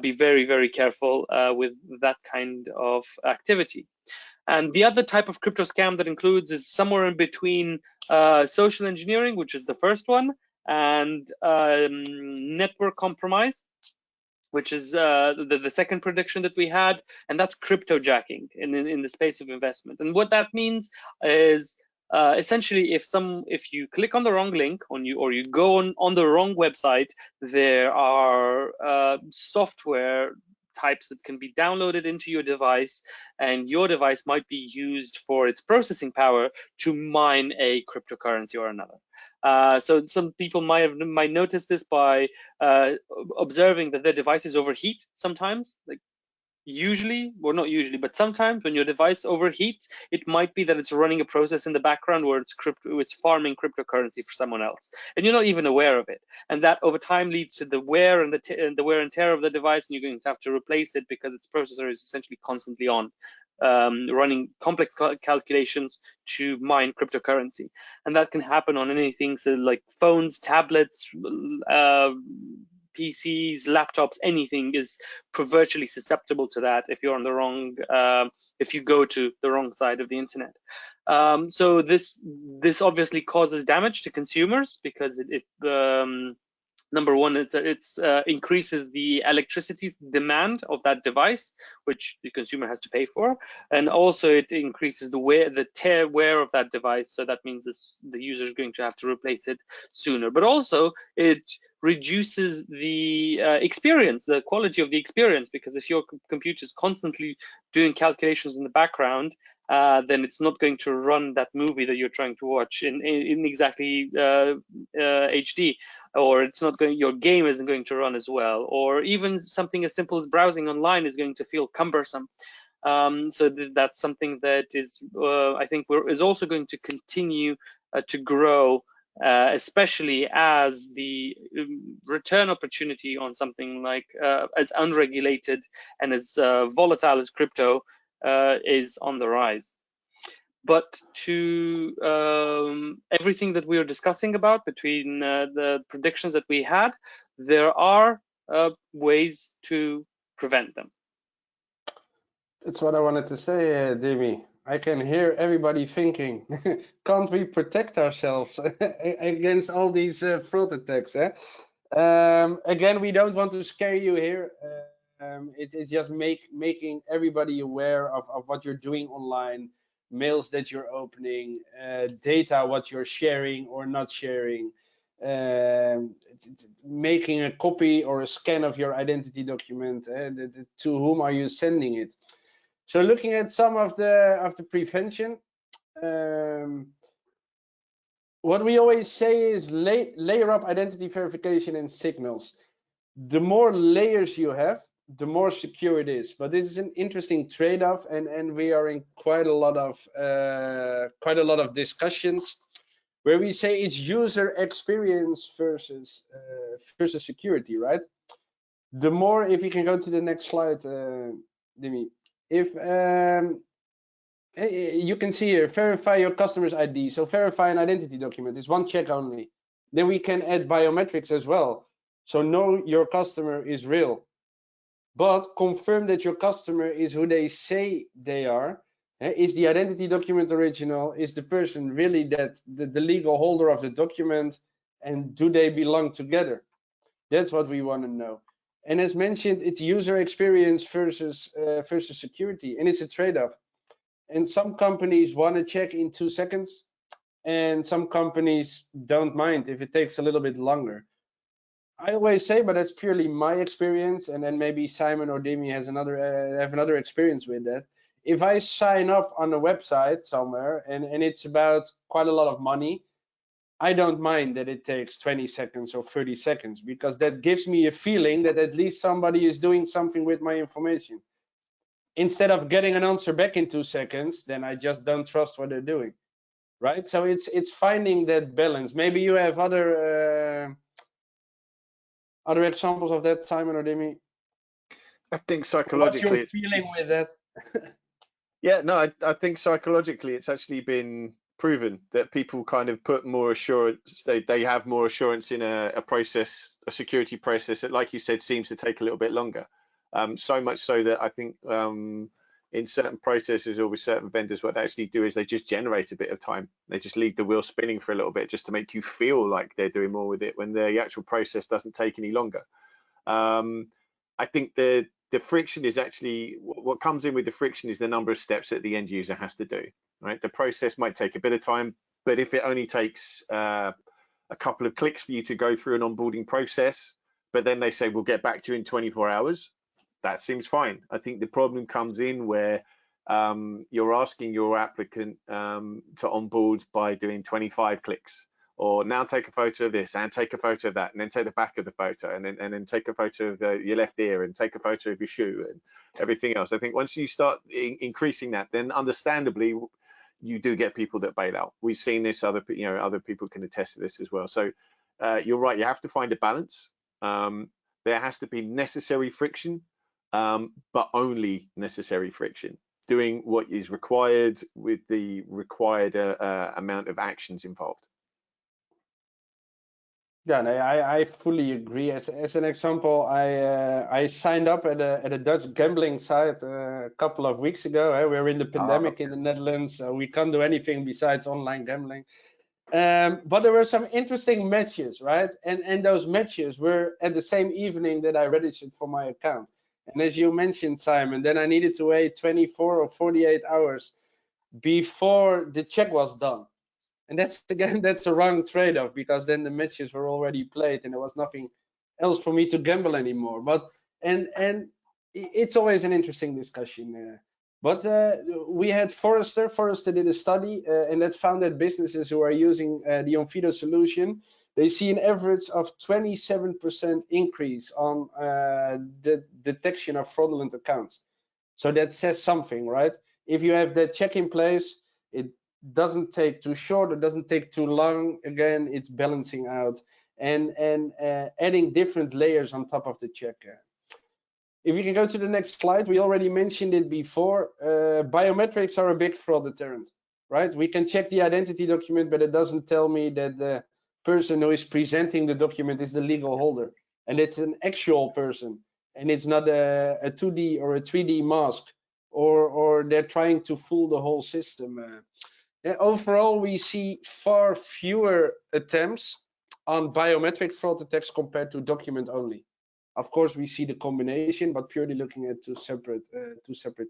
Be very, very careful with that kind of activity. And the other type of crypto scam that includes is somewhere in between social engineering, which is the first one, and network compromise, which is the second prediction that we had, and that's cryptojacking in the space of investment. And what that means is essentially, if you click on the wrong link or you go on the wrong website, there are software types that can be downloaded into your device, and your device might be used for its processing power to mine a cryptocurrency or another. So some people might notice this by observing that their devices overheat sometimes. Like usually, well, not usually, but sometimes when your device overheats, it might be that it's running a process in the background where it's farming cryptocurrency for someone else, and you're not even aware of it. And that over time leads to the wear and the tear of the device, and you're going to have to replace it because its processor is essentially constantly on, running complex calculations to mine cryptocurrency. And that can happen on anything, so like phones, tablets, PCs, laptops, anything is virtually susceptible to that if you're on the wrong, if you go to the wrong side of the internet. So this obviously causes damage to consumers because it number one, it increases the electricity demand of that device, which the consumer has to pay for, and also it increases the wear of that device. So that means the user is going to have to replace it sooner. But also it reduces the experience, the quality of the experience, because if your computer is constantly doing calculations in the background then it's not going to run that movie that you're trying to watch in exactly HD, or it's not going, your game isn't going to run as well, or even something as simple as browsing online is going to feel cumbersome. So that's something that is, I think, is also going to continue to grow, especially as the return opportunity on something like as unregulated and as volatile as crypto is on the rise. But to everything that we are discussing about, between the predictions that we had, there are ways to prevent them. That's what I wanted to say, Demi. I can hear everybody thinking, can't we protect ourselves against all these fraud attacks? Again, we don't want to scare you here. It's just making everybody aware of what you're doing online, mails that you're opening, data, what you're sharing or not sharing, making a copy or a scan of your identity document. To whom are you sending it? So looking at some of the prevention, what we always say is layer up identity verification and signals. The more layers you have, the more secure it is. But this is an interesting trade-off, and we are in quite a lot of discussions where we say it's user experience versus security, right? The more, if you can go to the next slide, Demi, if you can see here, verify your customer's ID. So verify an identity document. It's one check only. Then we can add biometrics as well. So know your customer is real, but confirm that your customer is who they say they are. Is the identity document original? Is the person really that the legal holder of the document? And do they belong together? That's what we want to know. And as mentioned, it's user experience versus security, and it's a trade-off. And some companies want to check in 2 seconds, and some companies don't mind if it takes a little bit longer. I always say, but that's purely my experience, and then maybe Simon or Demi has another experience with that. If I sign up on a website somewhere and it's about quite a lot of money, I don't mind that it takes 20 seconds or 30 seconds, because that gives me a feeling that at least somebody is doing something with my information. Instead of getting an answer back in 2 seconds, then I just don't trust what they're doing, right? So it's finding that balance. Maybe you have other examples of that, Simon or Demi? I think What psychologically, you're feeling with that? yeah, no, I think psychologically it's actually been proven that people kind of put more assurance, they have more assurance in a process, a security process that, like you said, seems to take a little bit longer. So much so that I think in certain processes or with certain vendors, what they actually do is they just generate a bit of time. They just leave the wheel spinning for a little bit just to make you feel like they're doing more with it when the actual process doesn't take any longer. I think the friction is actually what comes in with the friction is the number of steps that the end user has to do, right? The process might take a bit of time, but if it only takes a couple of clicks for you to go through an onboarding process, but then they say, we'll get back to you in 24 hours, that seems fine. I think the problem comes in where you're asking your applicant to onboard by doing 25 clicks, or now take a photo of this and take a photo of that, and then take the back of the photo, and then take a photo of your left ear, and take a photo of your shoe, and everything else. I think once you start increasing that, then understandably you do get people that bail out. We've seen this, other people can attest to this as well. So you're right, you have to find a balance. There has to be necessary friction, but only necessary friction, doing what is required with the required amount of actions involved. Yeah, no, I fully agree. As an example, I signed up at a Dutch gambling site a couple of weeks ago. We're in the pandemic in the Netherlands, so we can't do anything besides online gambling. But there were some interesting matches, right? And those matches were at the same evening that I registered for my account. And as you mentioned, Simon, then I needed to wait 24 or 48 hours before the check was done. And that's a wrong trade-off, because then the matches were already played and there was nothing else for me to gamble anymore. But and it's always an interesting discussion. But we had Forrester did a study, and that found that businesses who are using the Onfido solution, they see an average of 27% increase on the detection of fraudulent accounts. So that says something, right? If you have that check in place, it doesn't take too short, it doesn't take too long. Again, it's balancing out and adding different layers on top of the check. If you can go to the next slide, we already mentioned it before. Biometrics are a big fraud deterrent, right? We can check the identity document, but it doesn't tell me that the person who is presenting the document is the legal holder, and it's an actual person, and it's not a 2D or a 3D mask, or they're trying to fool the whole system. Overall, we see far fewer attempts on biometric fraud attacks compared to document only. Of course, we see the combination, but purely looking at two separate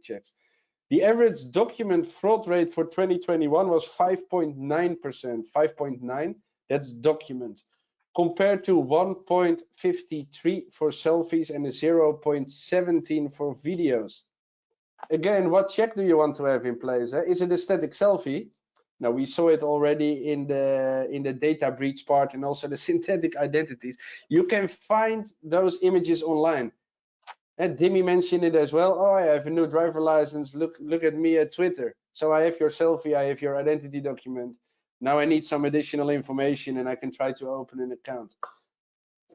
checks. The average document fraud rate for 2021 was 5.9%, 5.9, that's document, compared to 1.53 for selfies and a 0.17 for videos. Again, what check do you want to have in place? Is it a static selfie? Now, we saw it already in the data breach part and also the synthetic identities. You can find those images online. And Dimi mentioned it as well. Oh, I have a new driver license. Look at me at Twitter. So I have your selfie, I have your identity document. Now I need some additional information and I can try to open an account.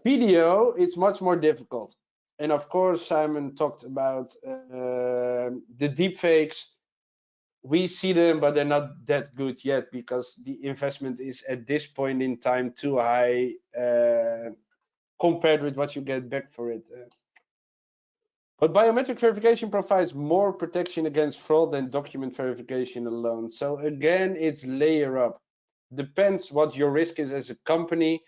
Video, it's much more difficult. And of course, Simon talked about the deepfakes. We see them, but they're not that good yet because the investment is at this point in time too high compared with what you get back for it. But biometric verification provides more protection against fraud than document verification alone. So again, it's layer up. Depends what your risk is as a company,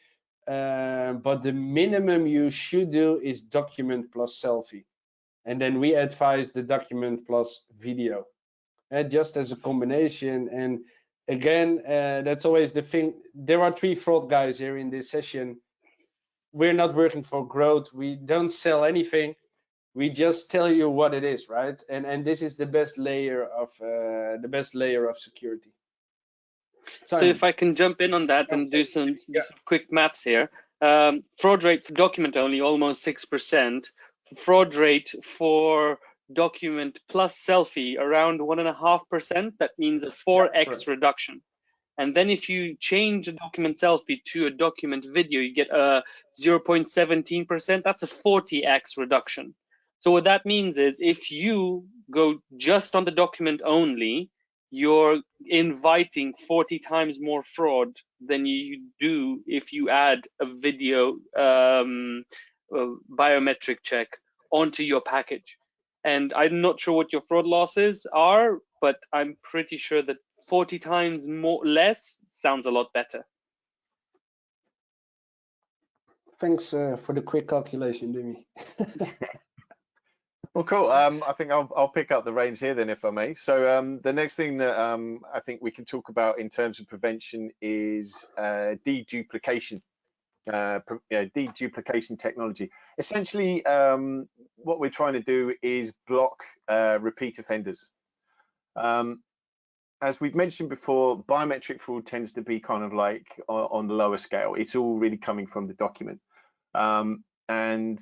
but the minimum you should do is document plus selfie. And then we advise the document plus video. Just as a combination. And again, that's always the thing. There are 3 fraud guys here in this session. We're not working for growth. We don't sell anything. We just tell you what it is, right? And this is the best layer of security. So if I can jump in on that and do some quick maths here. Fraud rate for document only, almost 6%. Fraud rate for document plus selfie, around 1.5%. That means a 4x reduction. And then if you change a document selfie to a document video, you get a 0.17%. That's a 40x reduction. So what that means is if you go just on the document only, you're inviting 40 times more fraud than you do if you add a video biometric check onto your package. And I'm not sure what your fraud losses are, but I'm pretty sure that 40 times less sounds a lot better. Thanks for the quick calculation, Dimi. Well, cool. I think I'll pick up the reins here then, if I may. So the next thing that I think we can talk about in terms of prevention is deduplication. Deduplication technology. Essentially, what we're trying to do is block repeat offenders. As we've mentioned before, biometric fraud tends to be kind of like on the lower scale. It's all really coming from the document. And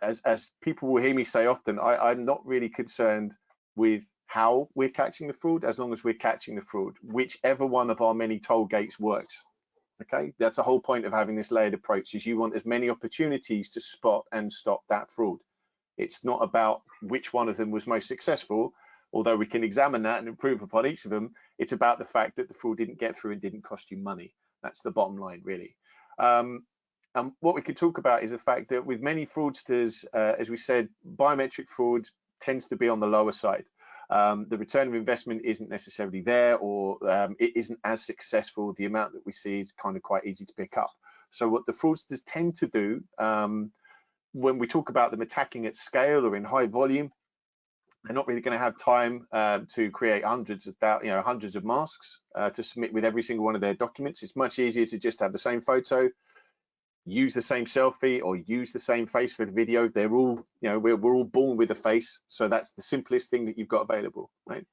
as people will hear me say often, I'm not really concerned with how we're catching the fraud, as long as we're catching the fraud, whichever one of our many toll gates works. Okay, that's the whole point of having this layered approach, is you want as many opportunities to spot and stop that fraud. It's not about which one of them was most successful, although we can examine that and improve upon each of them. It's about the fact that the fraud didn't get through and didn't cost you money. That's the bottom line, really. And what we could talk about is the fact that with many fraudsters, as we said, biometric fraud tends to be on the lower side. The return of investment isn't necessarily there, or it isn't as successful. The amount that we see is kind of quite easy to pick up. So what the fraudsters tend to do, when we talk about them attacking at scale or in high volume, they're not really going to have time to create hundreds of masks to submit with every single one of their documents. It's much easier to just have the same photo, use the same selfie or use the same face for the video. They're all, we're all born with a face, so that's the simplest thing that you've got available, right?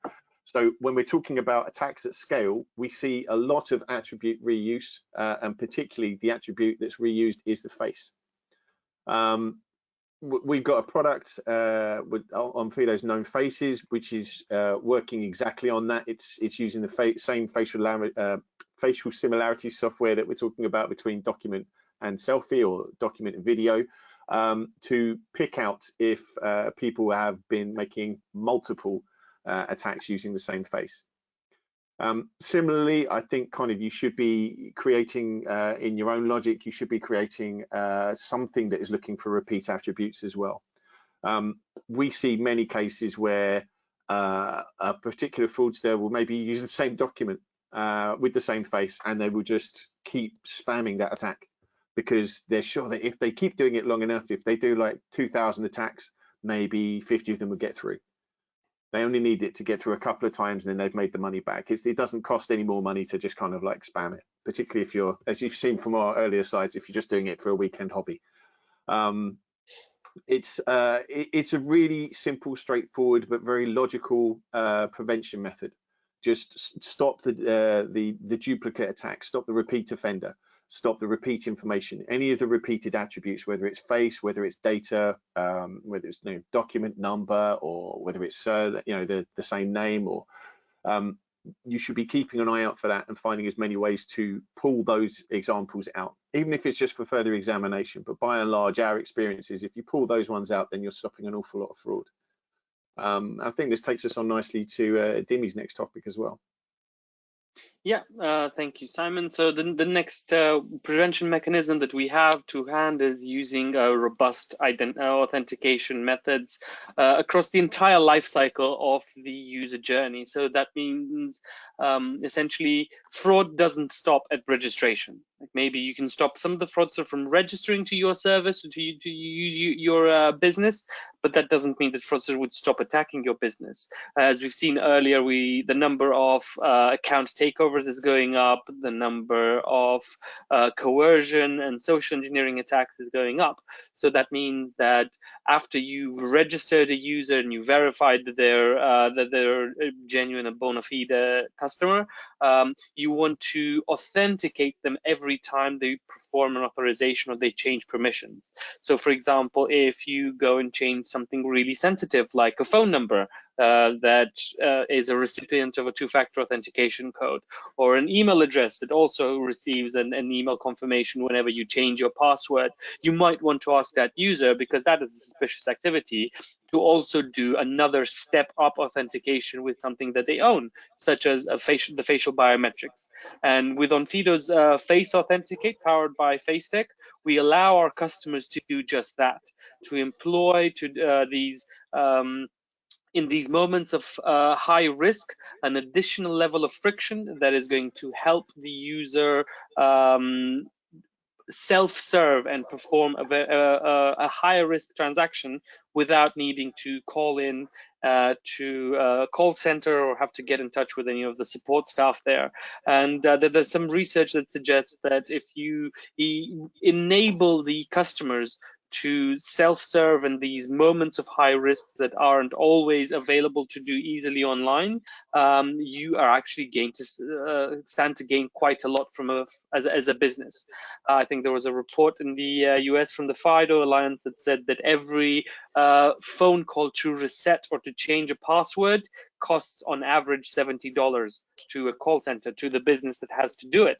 So when we're talking about attacks at scale, we see a lot of attribute reuse, and particularly the attribute that's reused is the face. We've got a product with Onfido's Known Faces, which is working exactly on that. It's using the same facial similarity software that we're talking about between document and selfie, or document and video, to pick out if people have been making multiple attacks using the same face. Similarly, I think you should be creating in your own logic, you should be creating something that is looking for repeat attributes as well. We see many cases where a particular fraudster will maybe use the same document with the same face, and they will just keep spamming that attack because they're sure that if they keep doing it long enough, if they do like 2,000 attacks, maybe 50 of them will get through. They only need it to get through a couple of times, and then they've made the money back. It doesn't cost any more money to just spam it, particularly if you're, as you've seen from our earlier slides, if you're just doing it for a weekend hobby. It's a really simple, straightforward, but very logical prevention method. Just stop the duplicate attack, stop the repeat offender, stop the repeat information, any of the repeated attributes, whether it's face, whether it's data, whether it's document number, or whether it's the same name, or you should be keeping an eye out for that and finding as many ways to pull those examples out, even if it's just for further examination. But by and large, our experience is if you pull those ones out, then you're stopping an awful lot of fraud. I think this takes us on nicely to Dimi's next topic as well. Yeah, thank you, Simon. So the next prevention mechanism that we have to hand is using robust authentication methods across the entire life cycle of the user journey. So that means essentially fraud doesn't stop at registration. Like maybe you can stop some of the fraudsters from registering to your service or to use your business, but that doesn't mean that fraudsters would stop attacking your business. As we've seen earlier, the number of account takeovers is going up, the number of coercion and social engineering attacks is going up. So that means that after you've registered a user and you verified that they're a genuine and bona fide customer, you want to authenticate them every time they perform an authorization or they change permissions. So for example, if you go and change something really sensitive like a phone number that is a recipient of a two-factor authentication code, or an email address that also receives an email confirmation whenever you change your password, you might want to ask that user, because that is a suspicious activity, to also do another step up authentication with something that they own, such as the facial biometrics. And with Onfido's Face Authenticate, powered by FaceTech, we allow our customers to do just that, to employ in these moments of high risk, an additional level of friction that is going to help the user self-serve and perform a higher risk transaction without needing to call in to a call center or have to get in touch with any of the support staff there. And there's some research that suggests that if you enable the customers to self-serve in these moments of high risks that aren't always available to do easily online, you are actually stand to gain quite a lot from as a business. I think there was a report in the US from the FIDO Alliance that said that every phone call to reset or to change a password costs on average $70 to a call center, to the business that has to do it.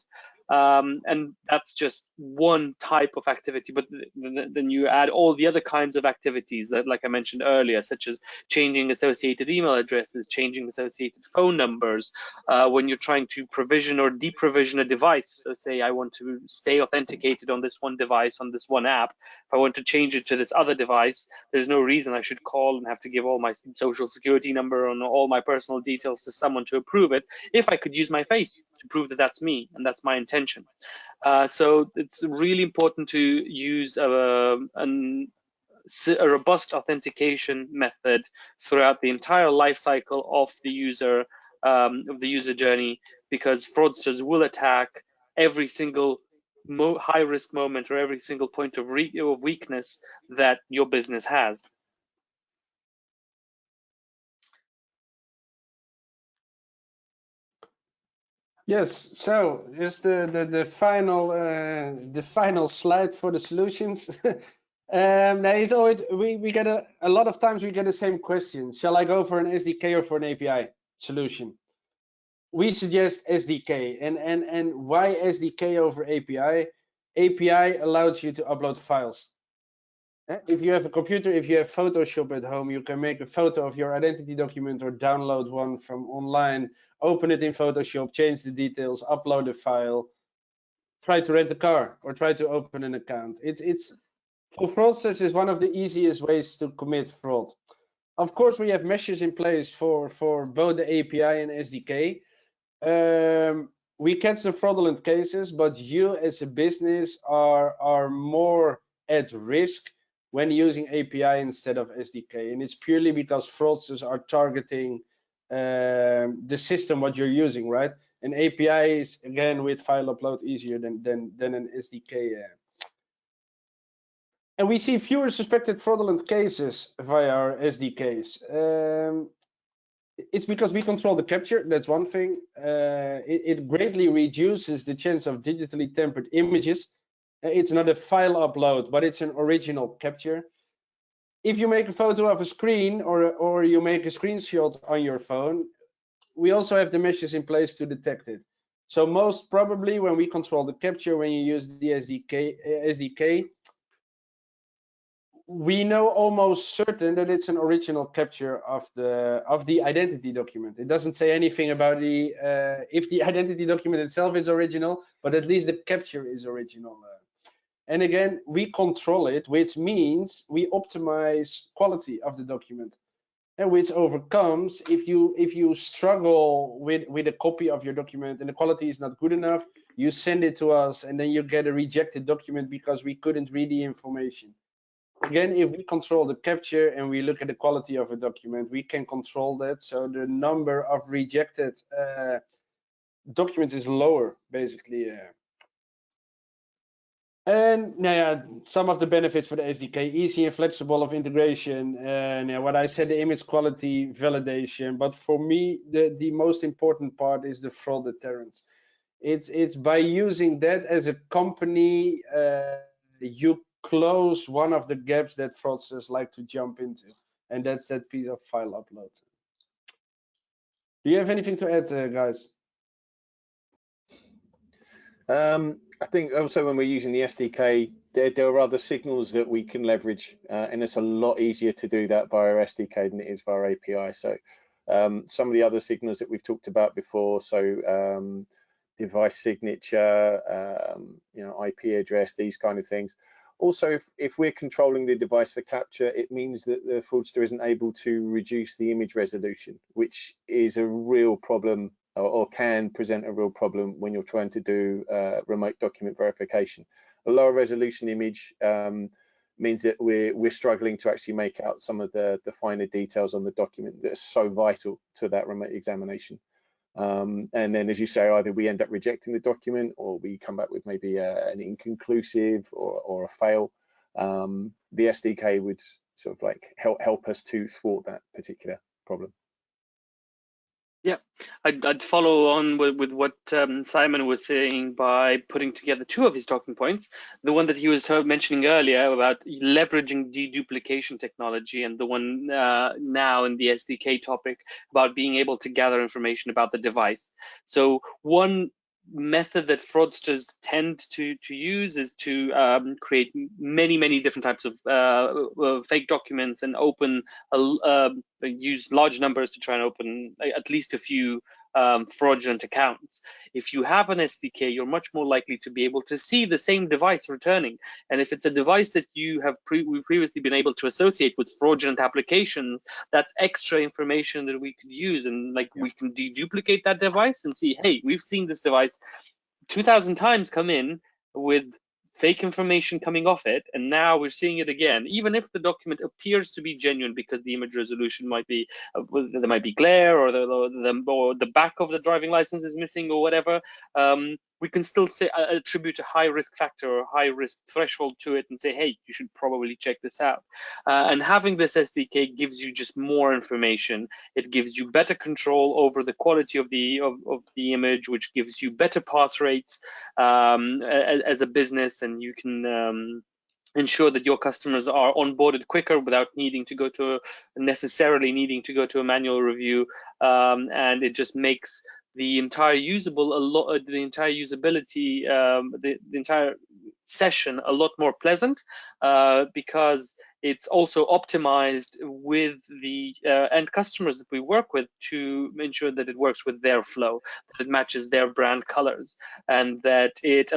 And that's just one type of activity, but then you add all the other kinds of activities that, like I mentioned earlier, such as changing associated email addresses, changing associated phone numbers, when you're trying to provision or deprovision a device. So say I want to stay authenticated on this one device, on this one app. If I want to change it to this other device, there's no reason I should call and have to give all my social security number and all my personal details to someone to approve it, if I could use my face to prove that that's me and that's my intention. So it's really important to use a robust authentication method throughout the entire life cycle of the user journey, because fraudsters will attack every single high risk moment or every single point of weakness that your business has. Yes, so just the final slide for the solutions. Now it's always we get a lot of times we get the same question. Shall I go for an SDK or for an API solution? We suggest SDK, and why SDK over API? API allows you to upload files. If you have a computer, if you have Photoshop at home, you can make a photo of your identity document or download one from online, open it in Photoshop, change the details, upload a file, try to rent a car or try to open an account. It's for fraudsters is one of the easiest ways to commit fraud. Of course, we have measures in place for both the API and SDK. We catch the fraudulent cases, but you as a business are more at risk when using API instead of SDK, and it's purely because fraudsters are targeting the system what you're using, right? And API is again with file upload easier than an SDK. And we see fewer suspected fraudulent cases via our SDKs. It's because we control the capture. That's one thing. It greatly reduces the chance of digitally tampered images. It's not a file upload, but it's an original capture. If you make a photo of a screen or you make a screenshot on your phone, we also have the measures in place to detect it. So most probably when we control the capture, when you use the SDK, we know almost certain that it's an original capture of the identity document. It doesn't say anything about the if the identity document itself is original, but at least the capture is original. And again, we control it, which means we optimize quality of the document, and which overcomes if you struggle with a copy of your document and the quality is not good enough, you send it to us and then you get a rejected document because we couldn't read the information. Again, if we control the capture and we look at the quality of a document, we can control that. So the number of rejected documents is lower, basically. And yeah, some of the benefits for the SDK, easy and flexible of integration. And yeah, what I said, the image quality validation. But for me, the most important part is the fraud deterrence. It's by using that as a company, you close one of the gaps that fraudsters like to jump into, and that's that piece of file upload. Do you have anything to add, guys? I think also when we're using the SDK, there are other signals that we can leverage, and it's a lot easier to do that via SDK than it is via API. So some of the other signals that we've talked about before, so device signature, IP address, these kind of things. Also, if we're controlling the device for capture, it means that the fraudster isn't able to reduce the image resolution, which is a real problem or can present a real problem when you're trying to do remote document verification. A lower resolution image means that we're struggling to actually make out some of the finer details on the document that are so vital to that remote examination. And then, as you say, either we end up rejecting the document or we come back with maybe an inconclusive or a fail. The SDK would sort of like help us to thwart that particular problem. Yeah, I'd follow on with what Simon was saying by putting together two of his talking points. The one that he was mentioning earlier about leveraging deduplication technology, and the one now in the SDK topic about being able to gather information about the device. So one method that fraudsters tend to use is to create many different types of fake documents and use large numbers to try and open at least a few fraudulent accounts. If you have an SDK, you're much more likely to be able to see the same device returning. And if it's a device that you have we've previously been able to associate with fraudulent applications, that's extra information that we could use, and we can deduplicate that device and see, hey, we've seen this device 2,000 times come in with fake information coming off it, and now we're seeing it again, even if the document appears to be genuine because the image resolution might be there might be glare, or the back of the driving license is missing or whatever. we can still say attribute a high risk factor or high risk threshold to it and say, hey, you should probably check this out. And having this SDK gives you just more information. It gives you better control over the quality of the image, which gives you better pass rates as a business, and you can ensure that your customers are onboarded quicker without necessarily needing to go to a manual review, and it just makes the entire usability, the entire session a lot more pleasant, because it's also optimized with the end customers that we work with to ensure that it works with their flow, that it matches their brand colors, and that it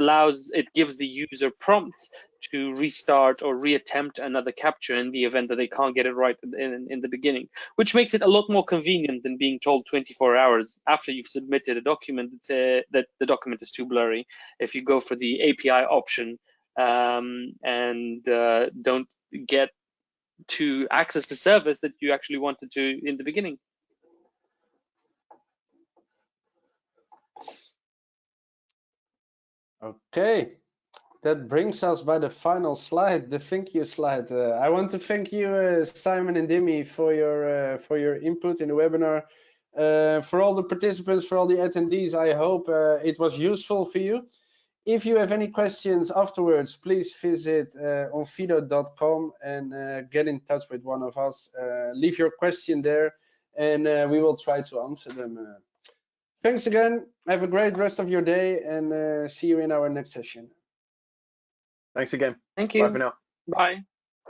gives the user prompts to restart or reattempt another capture in the event that they can't get it right in the beginning, which makes it a lot more convenient than being told 24 hours after you've submitted a document that the document is too blurry. If you go for the API option and don't get to access the service that you actually wanted to in the beginning. Okay. That brings us by the final slide, the thank you slide. I want to thank you, Simon and Dimi, for your input in the webinar. For all the participants, for all the attendees, I hope it was useful for you. If you have any questions afterwards, please visit onfido.com and get in touch with one of us. Leave your question there, and we will try to answer them. Thanks again. Have a great rest of your day, and see you in our next session. Thanks again. Thank you. Bye for now. Bye.